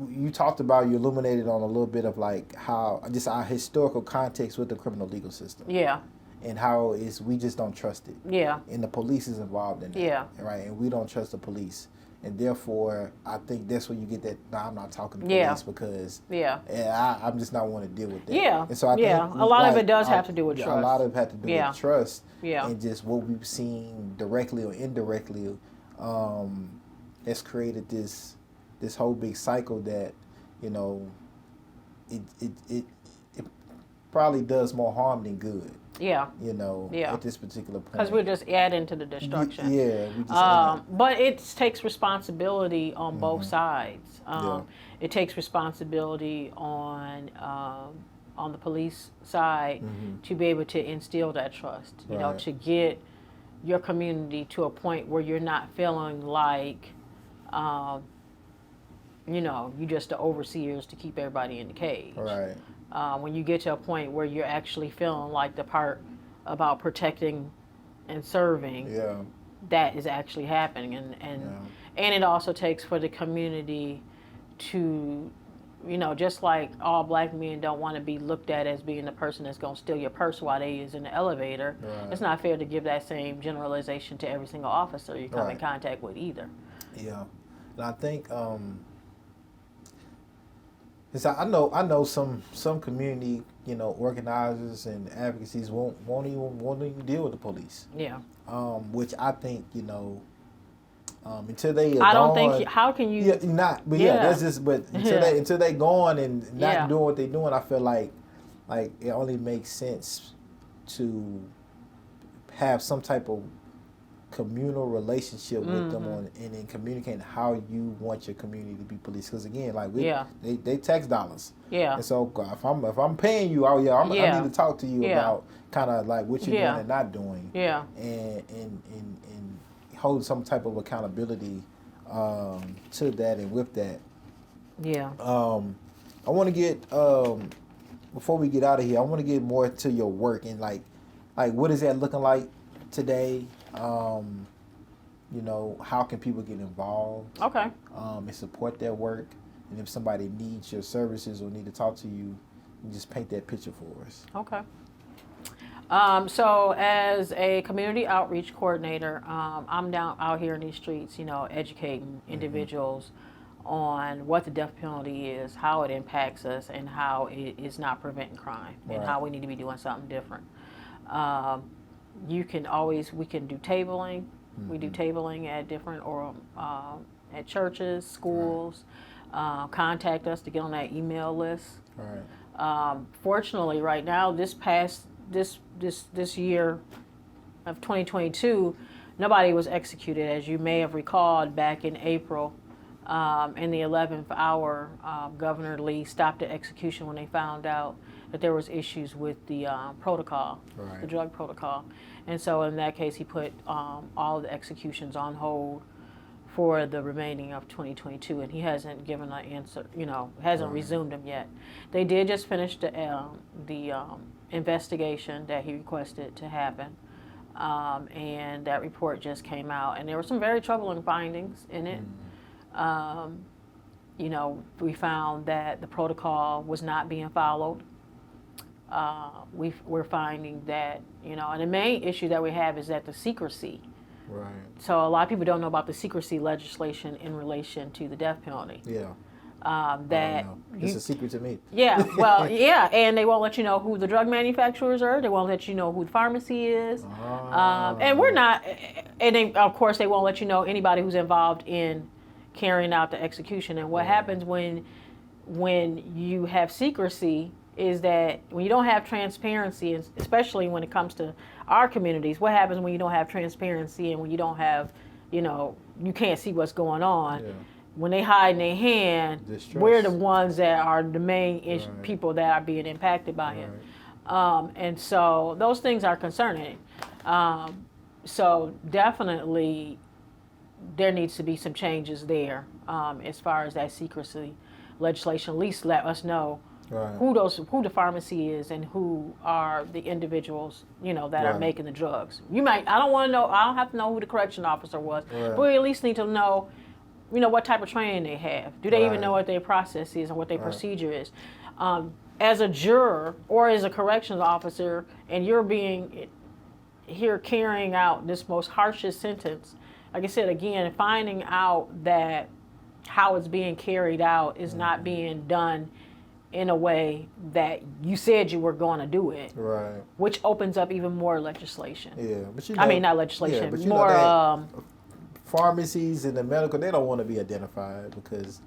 you talked about, you illuminated on a little bit of like how just our historical context with the criminal legal system. Yeah. And how we just don't trust it. Yeah. And the police is involved in that. Yeah. Right. And we don't trust the police. And therefore, I think that's where you get that. No, I'm not talking to police because I'm just not want to deal with that. Yeah. And so I think a lot of it does have to do with trust. A lot of it has to do with trust. Yeah. And just what we've seen directly or indirectly has created this whole big cycle that, it probably does more harm than good. Yeah. At this particular point. Because we're just adding to the destruction. Yeah. But it takes responsibility on both sides. It takes responsibility on the police side to be able to instill that trust. To get your community to a point where you're not feeling like, you just the overseers to keep everybody in the cage. Right. When you get to a point where you're actually feeling like the part about protecting and serving, Yeah. that is actually happening. And it also takes for the community to, just like all black men don't want to be looked at as being the person that's going to steal your purse while they is in the elevator. Right. It's not fair to give that same generalization to every single officer you come in Right. contact with either. Yeah. And I think I know some community, organizers and advocacies won't even deal with the police. Yeah. Which I think, until they are I don't gone, think, how can you? Yeah, not. But Yeah. that's just. But until they gone and not Yeah. doing what they're doing, I feel like it only makes sense to have some type of communal relationship with them and then communicating how you want your community to be policed. Because again, they tax dollars. Yeah. And so if I'm paying you, I need to talk to you about kind of like what you're doing and not doing. Yeah. And hold some type of accountability to that and with that. Yeah. I want to get before we get out of here, I want to get more to your work and like what is that looking like today? How can people get involved? Okay. And support their work. And if somebody needs your services or need to talk to you, just paint that picture for us. Okay. So as a community outreach coordinator, I'm out here in these streets, educating individuals on what the death penalty is, how it impacts us, and how it is not preventing crime, and how we need to be doing something different. We can do tabling. We do tabling at different at churches, schools. Contact us to get on that email list. Right. Fortunately, right now, this year of 2022, nobody was executed. As you may have recalled, back in April, in the 11th hour, Governor Lee stopped the execution when they found out that there was issues with the protocol, the drug protocol. And so in that case, he put all the executions on hold for the remaining of 2022, and he hasn't given an answer, hasn't resumed them yet. They did just finish the investigation that he requested to happen, and that report just came out, and there were some very troubling findings in it. We found that the protocol was not being followed. We're finding that, and the main issue that we have is that the secrecy. Right. So a lot of people don't know about the secrecy legislation in relation to the death penalty. Yeah. That it's a secret to me. Yeah, well, yeah, and they won't let you know who the drug manufacturers are. They won't let you know who the pharmacy is. And we're not, and of course they won't let you know anybody who's involved in carrying out the execution. And what happens when you have secrecy is that when you don't have transparency, especially when it comes to our communities, what happens when you don't have transparency and when you don't have, you can't see what's going on. Yeah. When they hide in their hand, Distress. We're the ones that are the main people that are being impacted by it. And so those things are concerning. So definitely there needs to be some changes there as far as that secrecy legislation. At least let us know who the pharmacy is and who are the individuals, that are making the drugs. I don't have to know who the correction officer was, but we at least need to know, what type of training they have. Do they even know what their process is and what their procedure is? As a juror or as a corrections officer, and you're being here carrying out this most harshest sentence, like I said, again, finding out that how it's being carried out is not being done in a way that you said you were going to do it, which opens up even more legislation. Yeah, but not legislation, but more. Pharmacies and the medical, they don't want to be identified because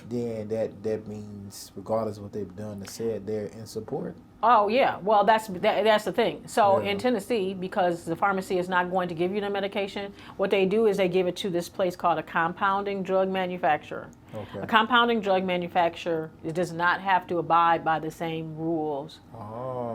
then that means, regardless of what they've done or said, they're in support. Oh yeah, well that's the thing. So in Tennessee, because the pharmacy is not going to give you the medication, what they do is they give it to this place called a compounding drug manufacturer. Okay. A compounding drug manufacturer does not have to abide by the same rules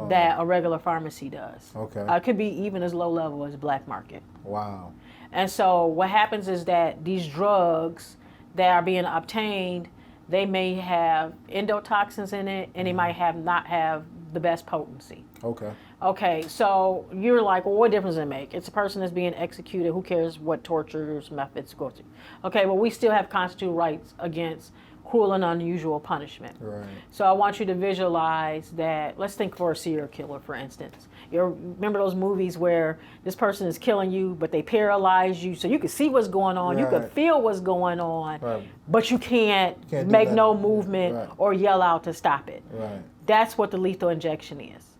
that a regular pharmacy does. Okay. It could be even as low level as black market. Wow. And so what happens is that these drugs that are being obtained, they may have endotoxins in it, and they might not have the best potency. Okay. Okay, so you're like, well, what difference does it make? It's a person that's being executed. Who cares what tortures methods go to? Okay, well, we still have constitutional rights against cruel and unusual punishment. Right. So I want you to visualize that. Let's think for a serial killer, for instance. You remember those movies where this person is killing you, but they paralyze you so you can see what's going on, you can Right. feel what's going on, Right. but you can't do make no nothing. movement Right. or yell out to stop it. Right. That's what the lethal injection is.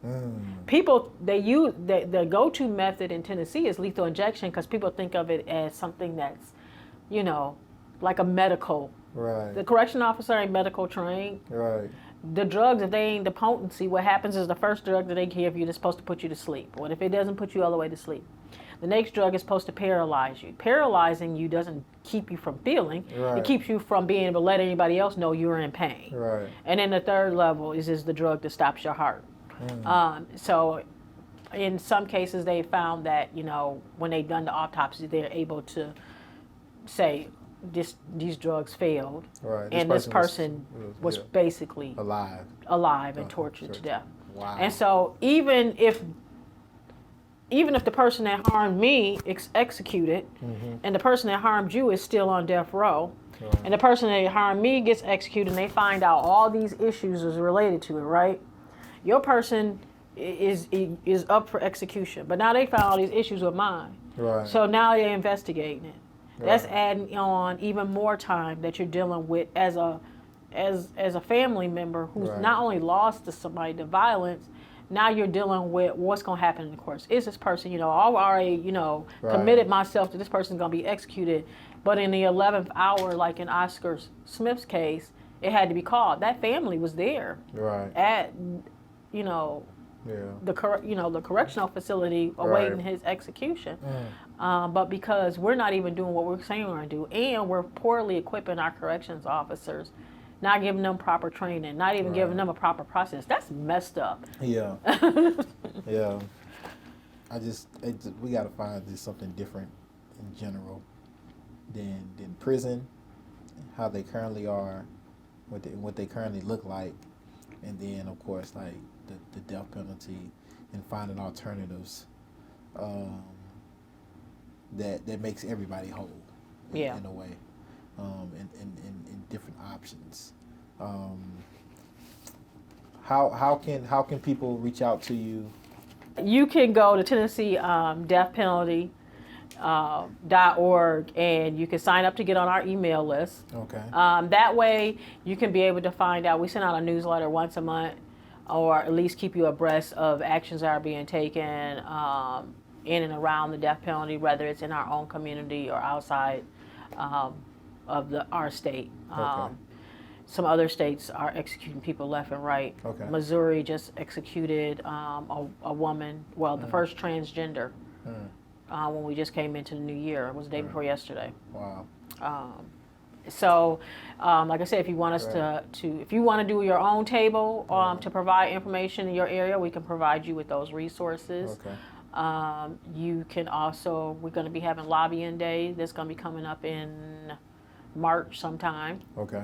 People, they use the go-to method in Tennessee is lethal injection because people think of it as something that's, like a medical. Right. The correction officer ain't medical trained. Right. The drugs, if they ain't the potency, what happens is the first drug that they give you is supposed to put you to sleep. What if it doesn't put you all the way to sleep? The next drug is supposed to paralyze you. Paralyzing you doesn't keep you from feeling. Right. It keeps you from being able to let anybody else know you're in pain. Right. And then the third level is the drug that stops your heart. So in some cases, they found that, when they've done the autopsy, they're able to say these drugs failed. Right. And this person was basically alive and tortured to death. Wow. And so even if the person that harmed me executed, and the person that harmed you is still on death row, and the person that harmed me gets executed, and they find out all these issues is related to it, right? Your person is up for execution, but now they found all these issues with mine. Right. So now they're investigating it. Right. That's adding on even more time that you're dealing with as a family member who's Right. not only lost to somebody to violence. Now you're dealing with what's going to happen in the course. Is this person, I've already, Right. committed myself to this person's going to be executed, but in the 11th hour, like in Oscar Smith's case, it had to be called. That family was there Right. at, Yeah. the correctional facility awaiting Right. his execution. But because we're not even doing what we're saying we're going to do, and we're poorly equipping our corrections officers, not giving them proper training, not even giving them a proper process, that's messed up. Yeah. Yeah. We got to find just something different in general than prison, how they currently are, what they currently look like, and then of course like the death penalty, and finding alternatives that makes everybody whole in a way, and different options. How can people reach out to you? You can go to Tennessee Death Penalty .org, and you can sign up to get on our email list. Okay. That way you can be able to find out. We send out a newsletter once a month, or at least keep you abreast of actions that are being taken in and around the death penalty, whether it's in our own community or outside of our state. Okay. Some other states are executing people left and right. Okay. Missouri just executed a woman, the first transgender, when we just came into the new year. It was the day before yesterday. Wow. So, like I said, if you want us if you want to do your own table to provide information in your area, we can provide you with those resources. Okay. You can also, we're going to be having lobbying day that's going to be coming up in March sometime. Okay.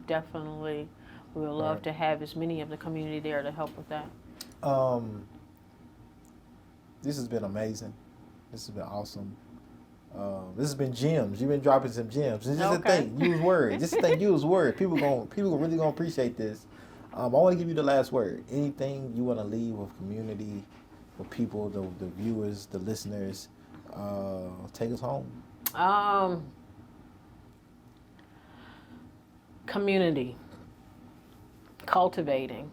Definitely we would love to have as many of the community there to help with that. This has been amazing. This has been awesome. This has been gems. You've been dropping some gems. This is the thing. Use words. This is the thing. Use words. People really gonna appreciate this. I want to give you the last word. Anything you want to leave with community, with people, the viewers, the listeners. Take us home. Community. Cultivating.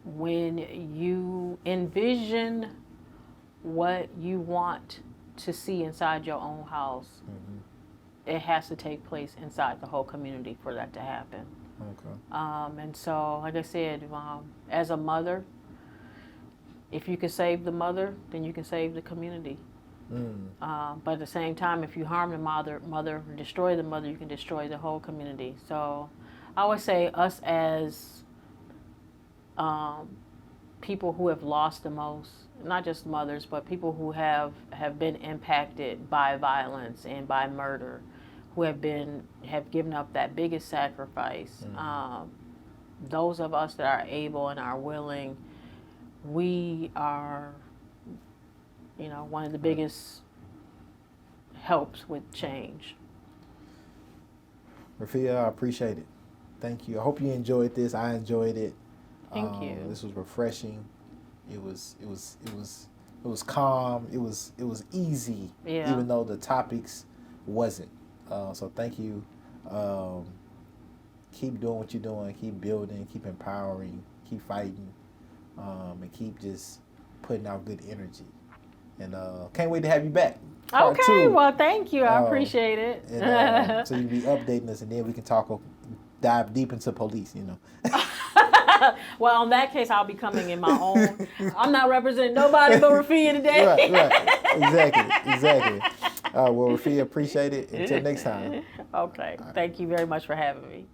When you envision what you want to see inside your own house, it has to take place inside the whole community for that to happen. Okay. And so, like I said, as a mother, if you can save the mother, then you can save the community. But at the same time, if you harm the mother, destroy the mother, you can destroy the whole community. So I would say us as people who have lost the most, not just mothers, but people who have been impacted by violence and by murder, who have given up that biggest sacrifice, those of us that are able and are willing, we are, one of the biggest helps with change. Rafiah, I appreciate it. Thank you. I hope you enjoyed this. I enjoyed it. Thank you. This was refreshing. It was calm. It was easy, even though the topics wasn't. So thank you. Keep doing what you're doing. Keep building. Keep empowering. Keep fighting. And keep just putting out good energy. And can't wait to have you back. Part Okay, 2. well, thank you. I appreciate it. And, so you'll be updating us, and then we can dive deep into police. Well, in that case, I'll be coming in my own. I'm not representing nobody but Rafiah today. Right. Exactly. Well, Rafiah, appreciate it. Until next time. Okay. Thank you very much for having me.